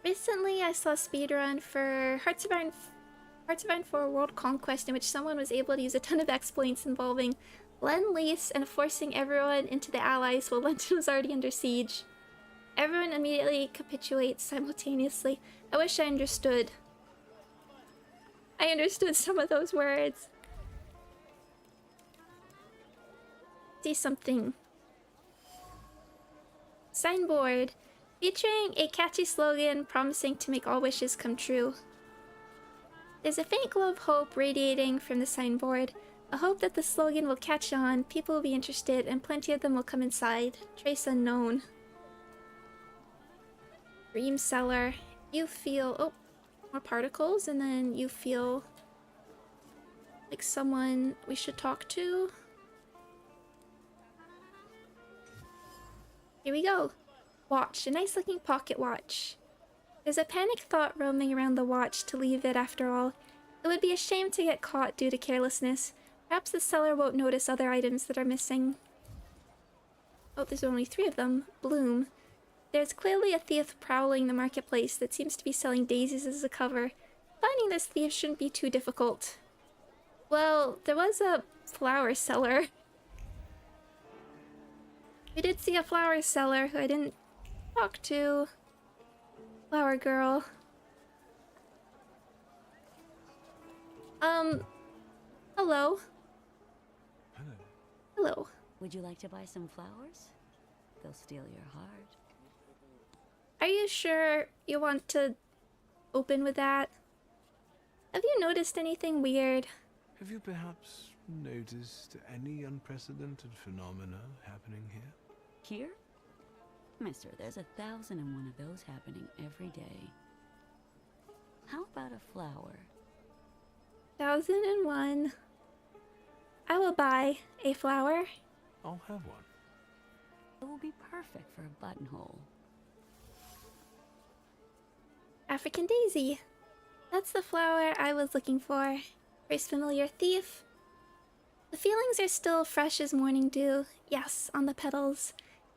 Recently, I saw a speedrun for Hearts of Iron 4 World Conquest in which someone was able to use a ton of exploits involving Lend-Lease and forcing everyone into the Allies while London was already under siege. Everyone immediately capitulates simultaneously. I wish I understood. I understood some of those words. See something. Signboard. Featuring a catchy slogan promising to make all wishes come true. There's a faint glow of hope radiating from the signboard. A hope that the slogan will catch on, people will be interested, and plenty of them will come inside. Trace unknown. Dream seller. You feel... oh, more particles, and then you feel like someone we should talk to. Here we go. Watch. A nice looking pocket watch. There's a panicked thought roaming around the watch to leave it after all. It would be a shame to get caught due to carelessness. Perhaps the seller won't notice other items that are missing. Oh, there's only 3 of them. Bloom. There's clearly a thief prowling the marketplace that seems to be selling daisies as a cover. Finding this thief shouldn't be too difficult. Well, there was a flower seller. We did see a flower seller who I didn't talk to. Flower girl. Hello. Hello. Hello. Would you like to buy some flowers? They'll steal your heart. Are you sure you want to open with that? Have you noticed anything weird? Have you perhaps noticed any unprecedented phenomena happening here? Here? Mister, there's 1,001 of those happening every day. How about a flower? 1001. I will buy a flower. I'll have one. It will be perfect for a buttonhole. African daisy. That's the flower I was looking for. Trace familiar, thief. The feelings are still fresh as morning dew. Yes, on the petals.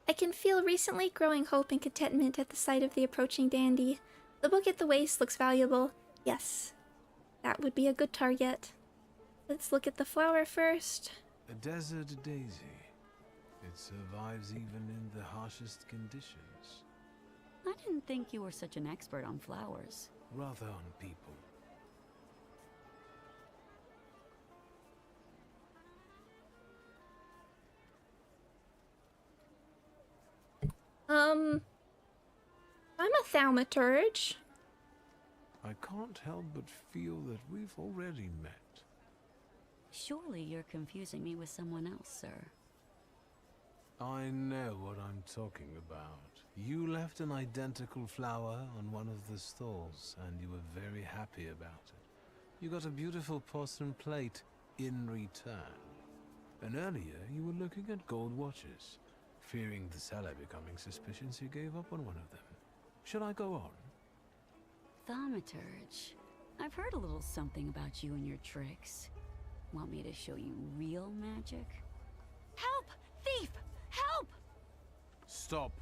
I can feel recently growing hope and contentment at the sight of the approaching dandy. The book at the waist looks valuable. Yes, that would be a good target. Let's look at the flower first. A desert daisy. It survives even in the harshest conditions. I didn't think you were such an expert on flowers. Rather on people. I'm a Thaumaturge. I can't help but feel that we've already met. Surely you're confusing me with someone else, sir. I know what I'm talking about. You left an identical flower on one of the stalls, and you were very happy about it. You got a beautiful porcelain plate in return. And earlier, you were looking at gold watches. Fearing the seller becoming suspicious, you gave up on one of them. Should I go on? Thaumaturge, I've heard a little something about you and your tricks. Want me to show you real magic? Help! Thief! Help! Stop.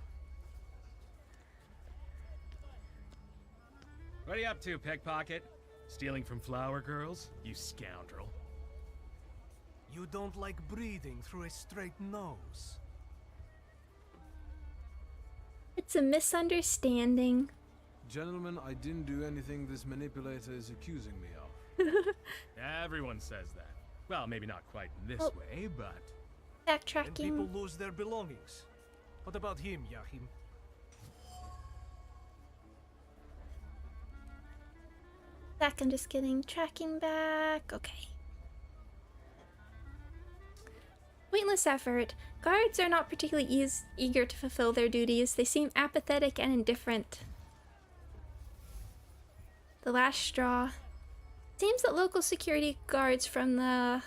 What are you up to, pickpocket? Stealing from flower girls? You scoundrel. You don't like breathing through a straight nose. It's a misunderstanding. Gentlemen, I didn't do anything this manipulator is accusing me of. Everyone says that. Well, maybe not quite in this way, but... And Backtracking. people lose their belongings. What about him, Yahim? Back, I'm just getting tracking back. Okay. Pointless effort. Guards are not particularly eager to fulfill their duties. They seem apathetic and indifferent. The last straw. Seems that local security guards from the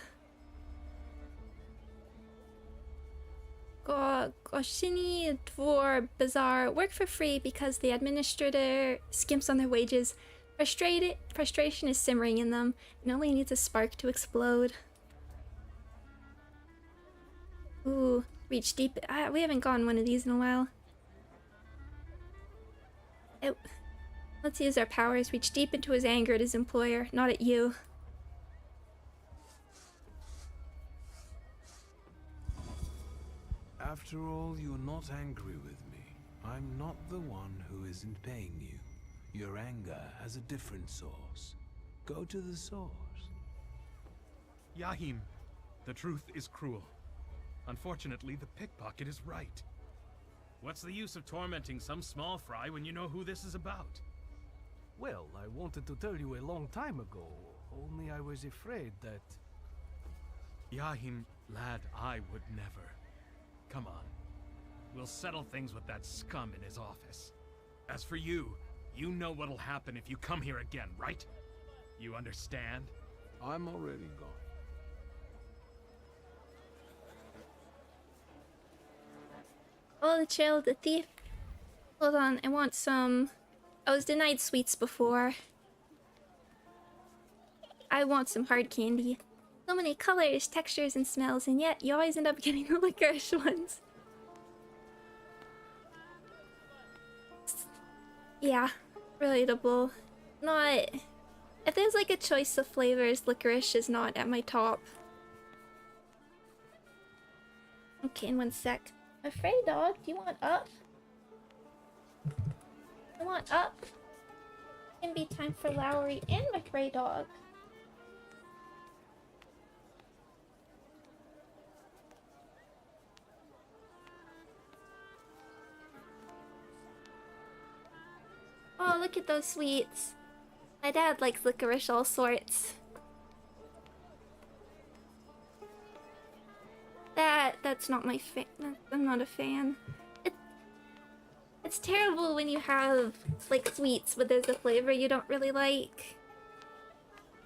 Goshini Dvor Bazaar work for free because the administrator skimps on their wages. Frustration is simmering in them and only needs a spark to explode. Ooh, reach deep. We haven't gone one of these in a while. Let's use our powers. Reach deep into his anger at his employer, not at you. After all, you're not angry with me. I'm not the one who isn't paying you. Your anger has a different source. Go to the source. Yahim, the truth is cruel. Unfortunately, the pickpocket is right. What's the use of tormenting some small fry when you know who this is about? Well, I wanted to tell you a long time ago, only I was afraid that... Yahim, lad, I would never. Come on. We'll settle things with that scum in his office. As for you, you know what'll happen if you come here again, right? You understand? I'm already gone. Oh, the trail of the thief. Hold on, I want some... I was denied sweets before. I want some hard candy. So many colors, textures, and smells, and yet you always end up getting the licorice ones. Yeah, relatable. Not... If there's like a choice of flavors, licorice is not at my top. Okay, in one sec. Afraid dog, do you want up? I want up. It can be time for Lowry and McRae dog. Oh, look at those sweets. My dad likes licorice all sorts. That's not my I'm not a fan. It's terrible when you have like sweets, but there's a flavor you don't really like.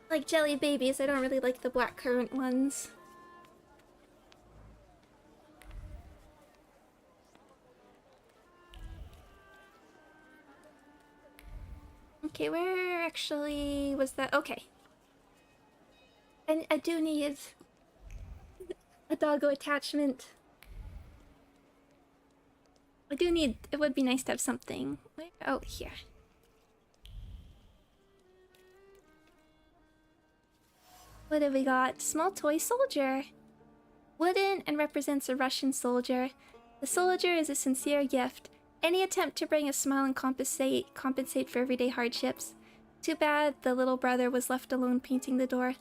Like jelly babies, I don't really like the blackcurrant ones. Okay, where actually was that? Okay. And I do need a doggo attachment. I do need... It would be nice to have something. Where? Oh, here. What have we got? Small toy soldier. Wooden and represents a Russian soldier. The soldier is a sincere gift. Any attempt to bring a smile and compensate for everyday hardships. Too bad the little brother was left alone painting the door.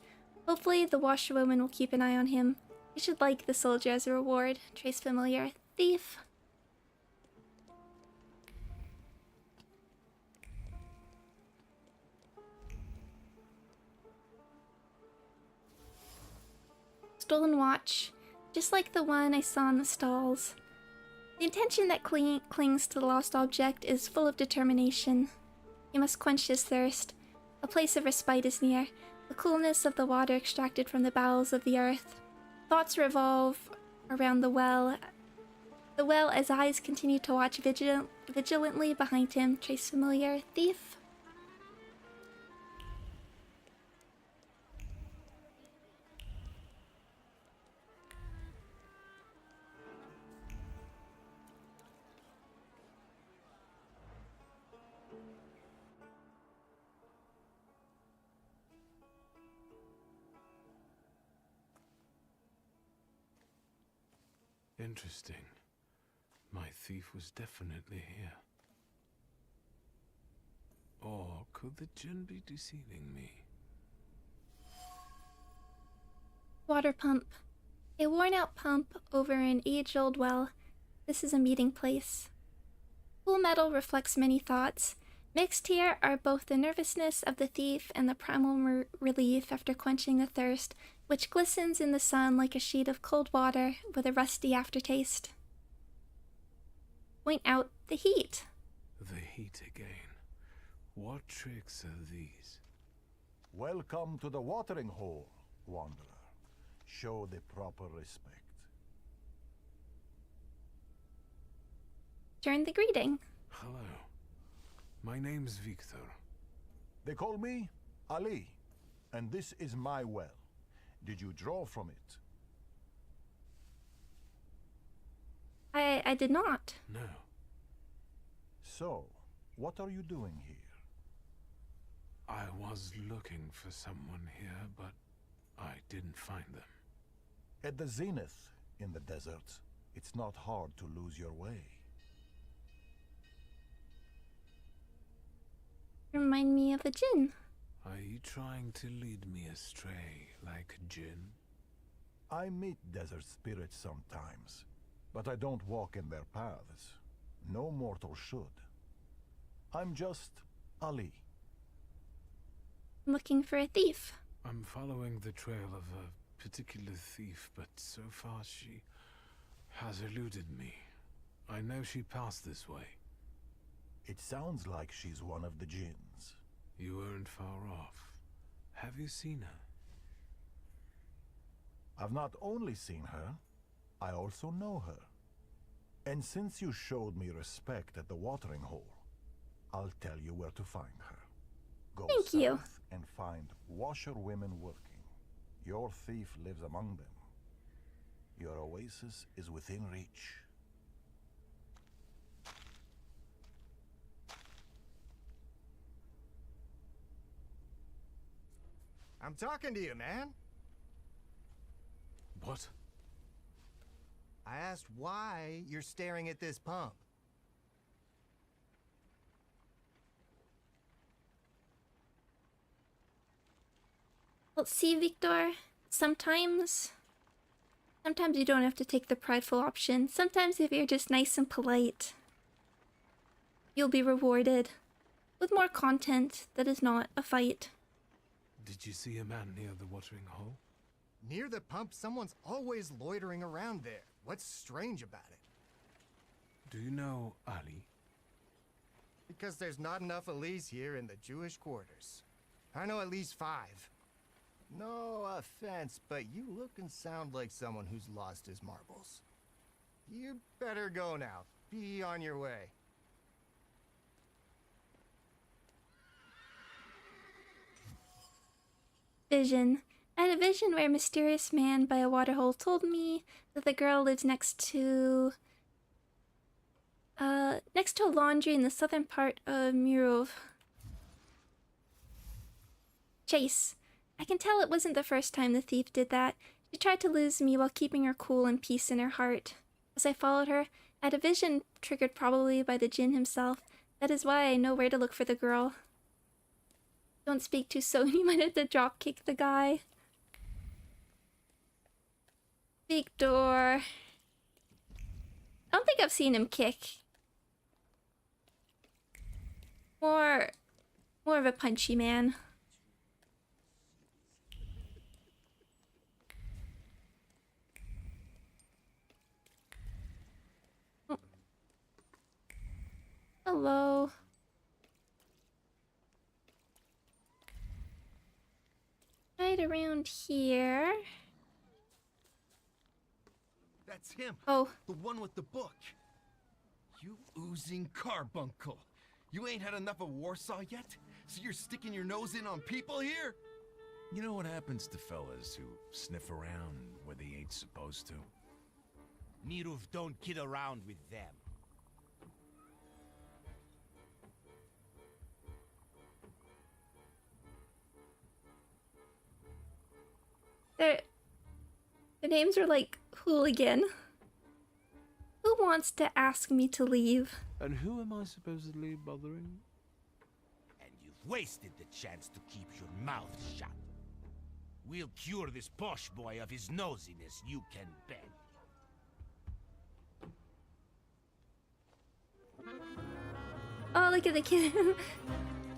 Hopefully the washerwoman will keep an eye on him. You should like the soldier as a reward. Trace familiar. Thief. Stolen watch. Just like the one I saw in the stalls. The intention that clings to the lost object is full of determination. He must quench his thirst. A place of respite is near, the coolness of the water extracted from the bowels of the earth. Thoughts revolve around the well as eyes continue to watch vigilantly behind him. Trace familiar. Thief. Interesting. My thief was definitely here. Or could the djinn be deceiving me? Water pump. A worn-out pump over an age-old well. This is a meeting place. Cool metal reflects many thoughts. Mixed here are both the nervousness of the thief and the primal relief after quenching the thirst, which glistens in the sun like a sheet of cold water with a rusty aftertaste. Point out the heat. The heat again. What tricks are these? Welcome to the watering hole, Wanderer. Show the proper respect. Turn the greeting. Hello. My name's Victor. They call me Ali, and this is my well. Did you draw from it? I did not. No. So, what are you doing here? I was looking for someone here, but I didn't find them. At the zenith in the desert, it's not hard to lose your way. Remind me of the djinn. Are you trying to lead me astray like a djinn? I meet desert spirits sometimes, but I don't walk in their paths. No mortal should. I'm just Ali. Looking for a thief. I'm following the trail of a particular thief, but so far she has eluded me. I know she passed this way. It sounds like she's one of the jinns. You weren't far off. Have you seen her? I've not only seen her, I also know her. And since you showed me respect at the watering hole, I'll tell you where to find her. Go Thank south you. and find washerwomen working. Your thief lives among them. Your oasis is within reach. I'm talking to you, man. What? I asked why you're staring at this pump. Well, see, Victor, sometimes you don't have to take the prideful option. Sometimes if you're just nice and polite, you'll be rewarded with more content that is not a fight. Did you see a man near the watering hole? Near the pump, someone's always loitering around there. What's strange about it? Do you know Ali? Because there's not enough Alis here in the Jewish quarters. I know at least 5. No offense, but you look and sound like someone who's lost his marbles. You better go now. Be on your way. Vision. I had a vision where a mysterious man by a waterhole told me that the girl lives next to a laundry in the southern part of Murov. Chase. I can tell it wasn't the first time the thief did that. She tried to lose me while keeping her cool and peace in her heart. As I followed her, I had a vision triggered probably by the djinn himself. That is why I know where to look for the girl. Don't speak too soon, you might have to drop kick the guy. Victor. I don't think I've seen him kick. More of a punchy man. Oh. Hello. Right around here. That's him. Oh. The one with the book. You oozing carbuncle. You ain't had enough of Warsaw yet? So you're sticking your nose in on people here? You know what happens to fellas who sniff around where they ain't supposed to? Miruv don't kid around with them. Their names are like Hooligan. wants to ask me to leave? And who am I supposedly bothering? And you've wasted the chance to keep your mouth shut. We'll cure this posh boy of his nosiness, you can bet. Oh, look at the kid.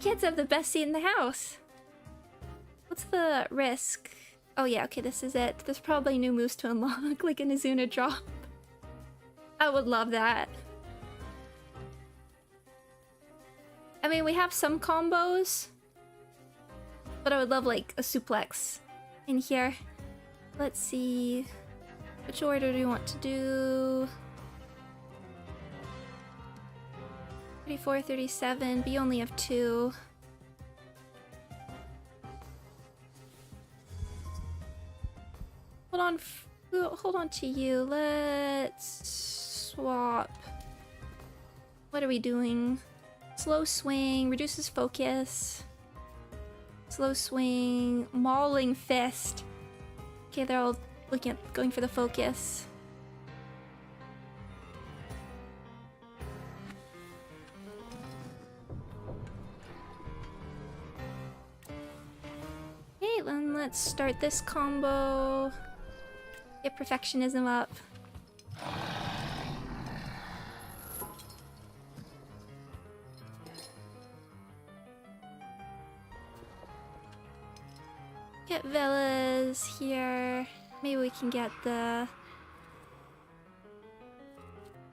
Kids have the best seat in the house. What's the risk? Oh yeah, okay, this is it. There's probably new moves to unlock, like an Azuna drop. I would love that. I mean, we have some combos, but I would love like a suplex in here. Let's see. Which order do you want to do? 34, 37, but you only have 2. Hold on to you. Let's swap. What are we doing? Slow swing, reduces focus. Slow swing, mauling fist. Okay, they're all going for the focus. Okay, then let's start this combo. Get perfectionism up. Get villas here. Maybe we can get the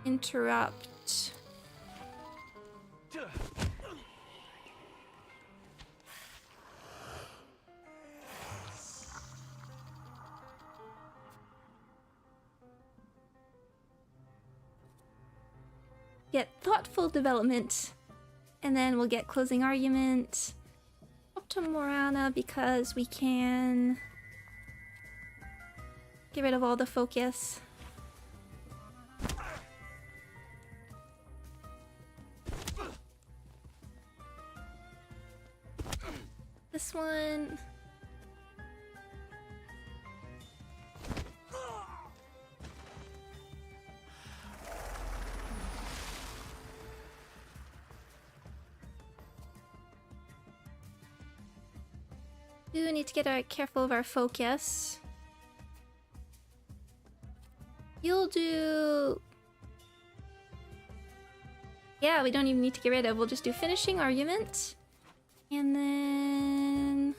interrupt. Get thoughtful development, and then we'll get closing argument. Up to Morana because we can get rid of all the focus. This one. We need to get careful of our focus. You'll do... Yeah, we don't even need to get rid of. We'll just do finishing argument. And then...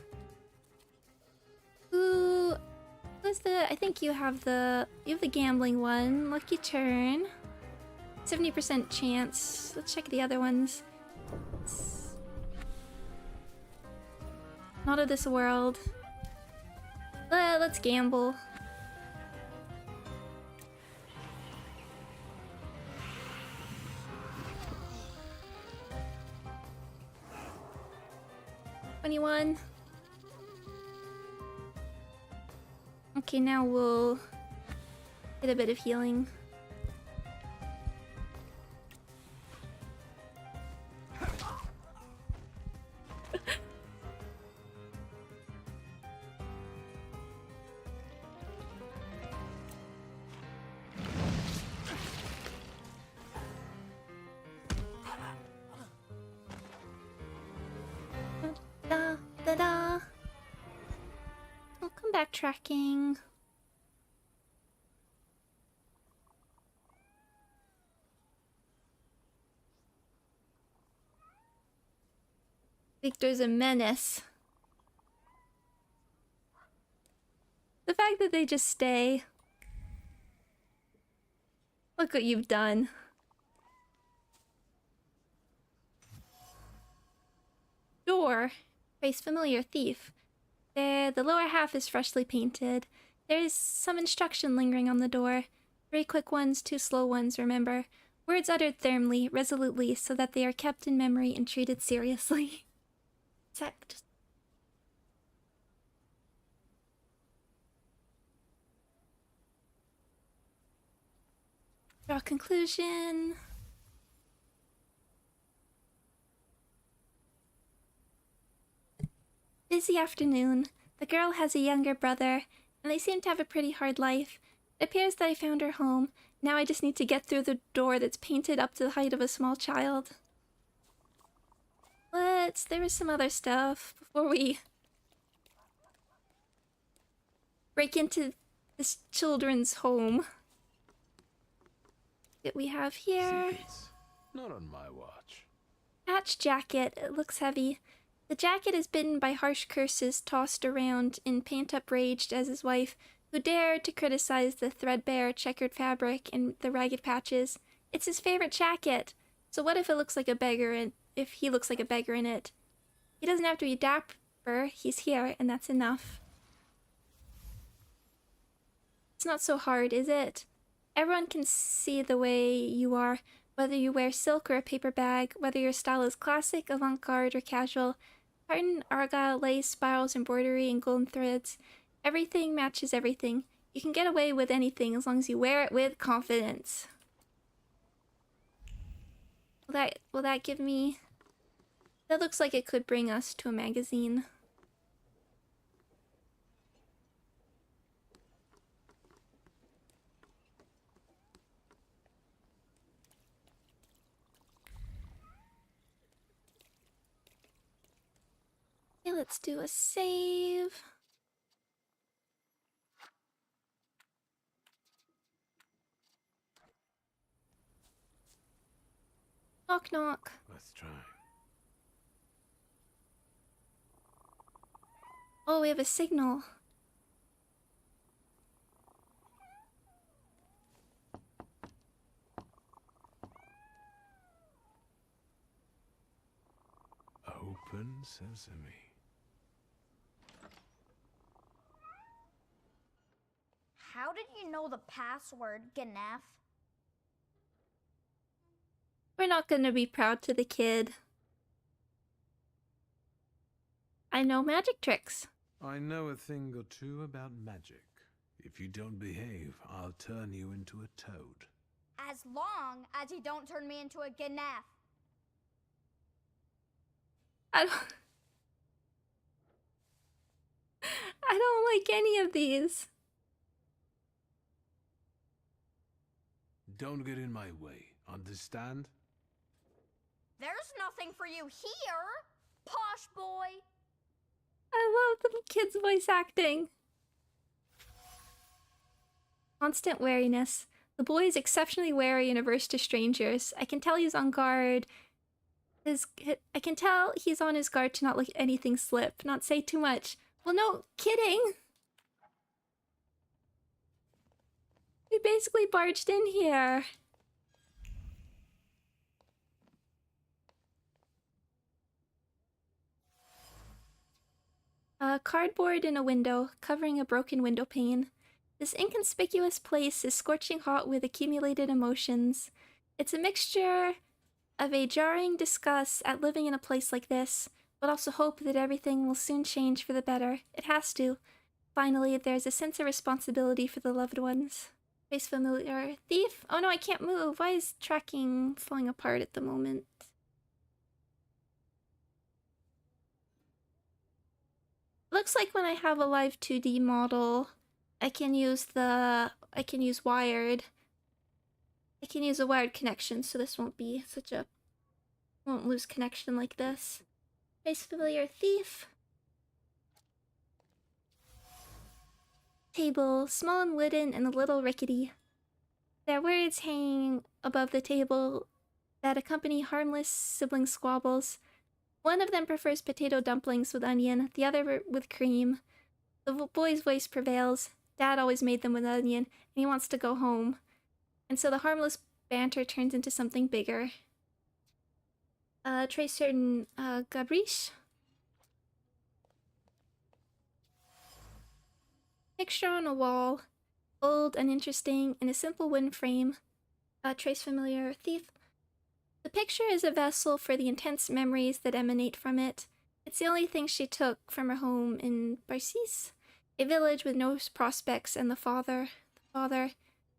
Ooh... What's the... I think you have the gambling one. Lucky turn. 70% chance. Let's check the other ones. Not of this world. Let's gamble. $21. Okay, now we'll get a bit of healing. Welcome back, tracking. Victor's a menace. The fact that they just stay. Look what you've done. Door. Face familiar thief. There, the lower half is freshly painted. There is some instruction lingering on the door. 3 quick ones, 2 slow ones, remember. Words uttered firmly, resolutely, so that they are kept in memory and treated seriously. Just... Draw conclusion. Busy afternoon. The girl has a younger brother, and they seem to have a pretty hard life. It appears that I found her home, Now I just need to get through the door that's painted up to the height of a small child. What? There was some other stuff before we break into this children's home. That we have here. Secrets. Not on my watch. Patch jacket. It looks heavy. The jacket is bitten by harsh curses tossed around in pent-up rage as his wife, who dared to criticize the threadbare checkered fabric and the ragged patches. It's his favorite jacket. So what if it looks like a beggar and if he looks like a beggar in it? He doesn't have to be dapper. He's here, and that's enough. It's not so hard, is it? Everyone can see the way you are, whether you wear silk or a paper bag, whether your style is classic, avant-garde, or casual. Tartan, argyle, lace, spirals, embroidery, and golden threads. Everything matches everything. You can get away with anything as long as you wear it with confidence. Will that give me... That looks like it could bring us to a magazine. Okay, let's do a save. Knock knock. Let's try. Oh, we have a signal. Open sesame. How did you know the password, Ganef? We're not gonna be proud to the kid. I know magic tricks. I know a thing or two about magic. If you don't behave, I'll turn you into a toad. As long as you don't turn me into a Ganef. I don't like any of these. Don't get in my way, understand? There's nothing for you here, posh boy. I love the kid's voice acting. Constant wariness. The boy is exceptionally wary and averse to strangers. I can tell he's on guard. I can tell he's on his guard to not let anything slip, not say too much. Well, no, kidding. We basically barged in here. Cardboard in a window, covering a broken window pane. This inconspicuous place is scorching hot with accumulated emotions. It's a mixture of a jarring disgust at living in a place like this, but also hope that everything will soon change for the better. It has to. Finally, there's a sense of responsibility for the loved ones. Face familiar. Thief? Oh no, I can't move. Why is tracking falling apart at the moment? Looks like when I have a live 2D model, I can use wired. I can use a wired connection, so this won't be won't lose connection like this. Face familiar. Thief. Table, small and wooden and a little rickety. There are words hanging above the table that accompany harmless sibling squabbles. One of them prefers potato dumplings with onion, the other with cream. The boy's voice prevails. Dad always made them with onion, and he wants to go home. And so the harmless banter turns into something bigger. Trace certain, Gabriche? Picture on a wall, old and interesting, in a simple wooden frame. Trace familiar. Thief. The picture is a vessel for the intense memories that emanate from it. It's the only thing she took from her home in Barcis, a village with no prospects, and the father.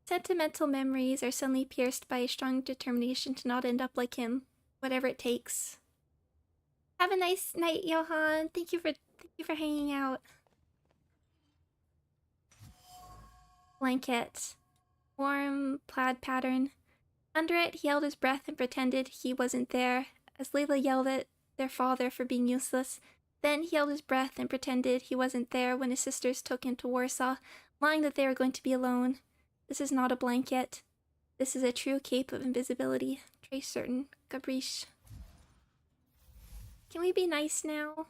Sentimental memories are suddenly pierced by a strong determination to not end up like him, whatever it takes. Have a nice night, Johan. Thank you for hanging out. Blanket. warm plaid pattern. Under it, he held his breath and pretended he wasn't there, as Layla yelled at their father for being useless. Then he held his breath and pretended he wasn't there when his sisters took him to Warsaw, lying that they were going to be alone. This is not a blanket. This is a true cape of invisibility. Trace certain. Gabrish. Can we be nice now?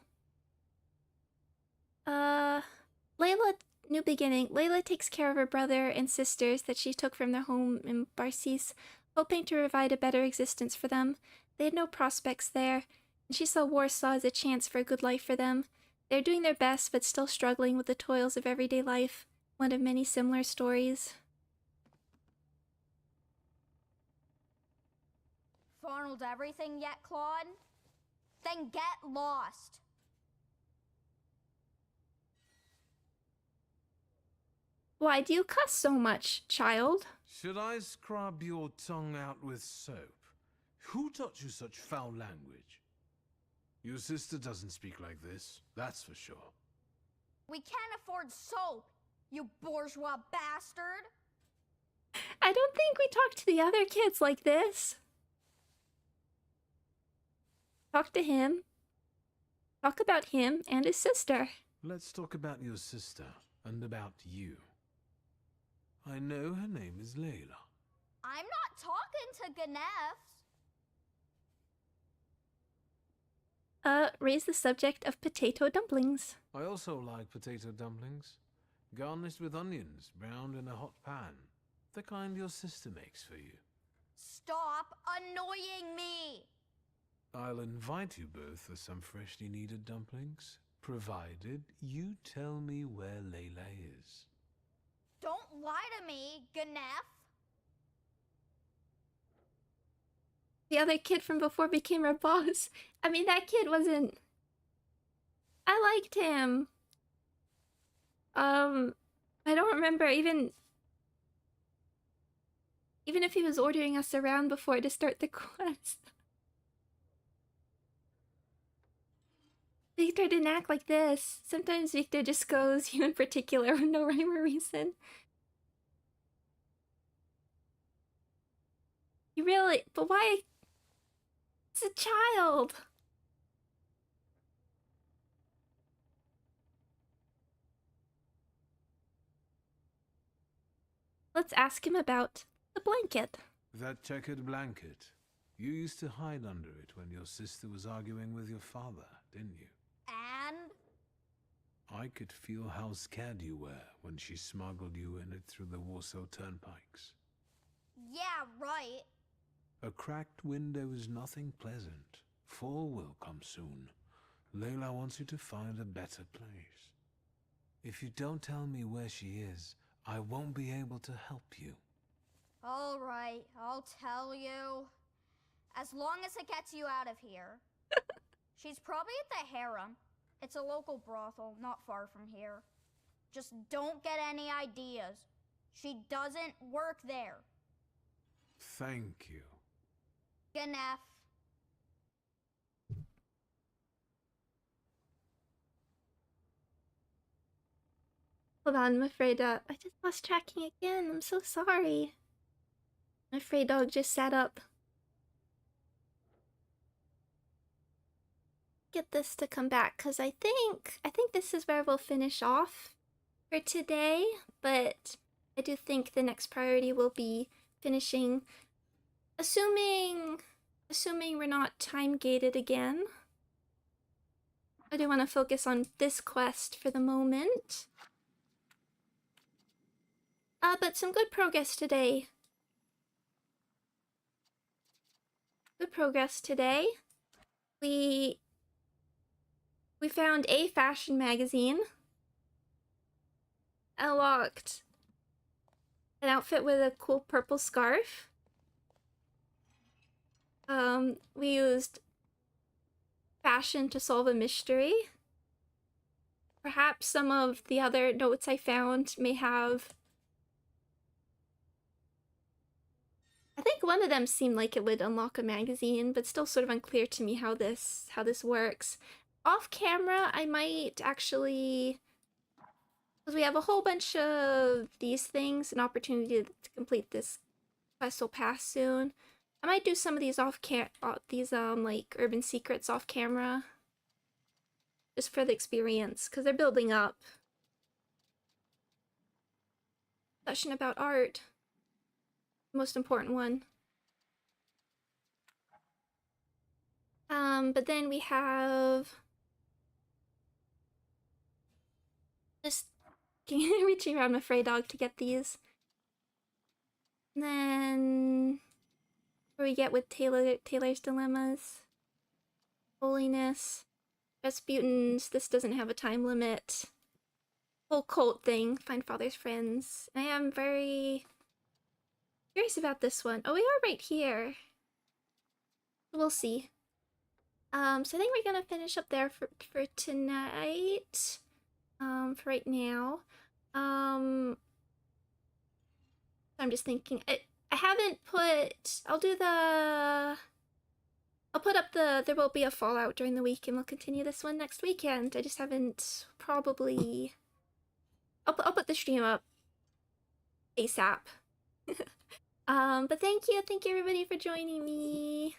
Layla, new beginning. Layla takes care of her brother and sisters that she took from their home in Barsis, hoping to provide a better existence for them. They had no prospects there, and she saw Warsaw as a chance for a good life for them. They're doing their best, but still struggling with the toils of everyday life. One of many similar stories. Funneled everything yet, Claude? Then get lost. Why do you cuss so much, child? Should I scrub your tongue out with soap? Who taught you such foul language? Your sister doesn't speak like this, that's for sure. We can't afford soap, you bourgeois bastard. I don't think we talk to the other kids like this. Talk to him. Talk about him and his sister. Let's talk about your sister and about you. I know her name is Layla. I'm not talking to Ganef. Raise the subject of potato dumplings. I also like potato dumplings, garnished with onions, browned in a hot pan. The kind your sister makes for you. Stop annoying me! I'll invite you both for some freshly kneaded dumplings, provided you tell me where Layla is. Don't lie to me, Ganef. The other kid from before became our boss. I mean, that kid wasn't... I liked him. I don't remember even if he was ordering us around before to start the quest. Victor didn't act like this. Sometimes Victor just goes, you in particular, with no rhyme or reason. You really... But why... It's a child! Let's ask him about the blanket. That checkered blanket. You used to hide under it when your sister was arguing with your father, didn't you? And? I could feel how scared you were when she smuggled you in it through the Warsaw turnpikes. Yeah, right. A cracked window is nothing pleasant. Fall will come soon. Layla wants you to find a better place. If you don't tell me where she is, I won't be able to help you. All right, I'll tell you. As long as it gets you out of here. She's probably at the harem. It's a local brothel, not far from here. Just don't get any ideas. She doesn't work there. Thank you. Ganef. Hold on, I'm afraid, I just lost tracking again. I'm so sorry. I'm afraid dog just sat up. Get this to come back, because I think this is where we'll finish off for today, but I do think the next priority will be finishing, assuming we're not time gated again. I do want to focus on this quest for the moment. But some good progress today. Good progress today. We found a fashion magazine. Unlocked an outfit with a cool purple scarf. We used fashion to solve a mystery. Perhaps some of the other notes I found may have... I think one of them seemed like it would unlock a magazine, but still sort of unclear to me how this works. Off camera, I might actually Because we have a whole bunch of these things, an opportunity to complete this quest will pass soon. I might do some of these like urban secrets off camera. Just for the experience, because they're building up. Discussion about art. Most important one. But then we have just reaching around my Frey dog to get these. And then where we get with Taylor's dilemmas. Holiness. Rasputin's, this doesn't have a time limit. Whole cult thing, find father's friends. I am very curious about this one. Oh, we are right here. We'll see. So I think we're gonna finish up there for tonight. For right now. I'm just thinking. I haven't put. I'll put up there will be a Fallout during the week, and we'll continue this one next weekend. I just haven't probably. I'll put the stream up ASAP. But thank you everybody for joining me.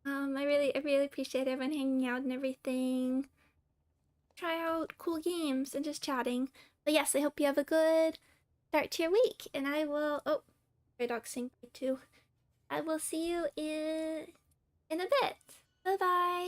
I really appreciate everyone hanging out and everything. Try out cool games and just chatting. But yes, I hope you have a good start to your week, and I will. Oh, my dog's saying too. I will see you in a bit. Bye bye.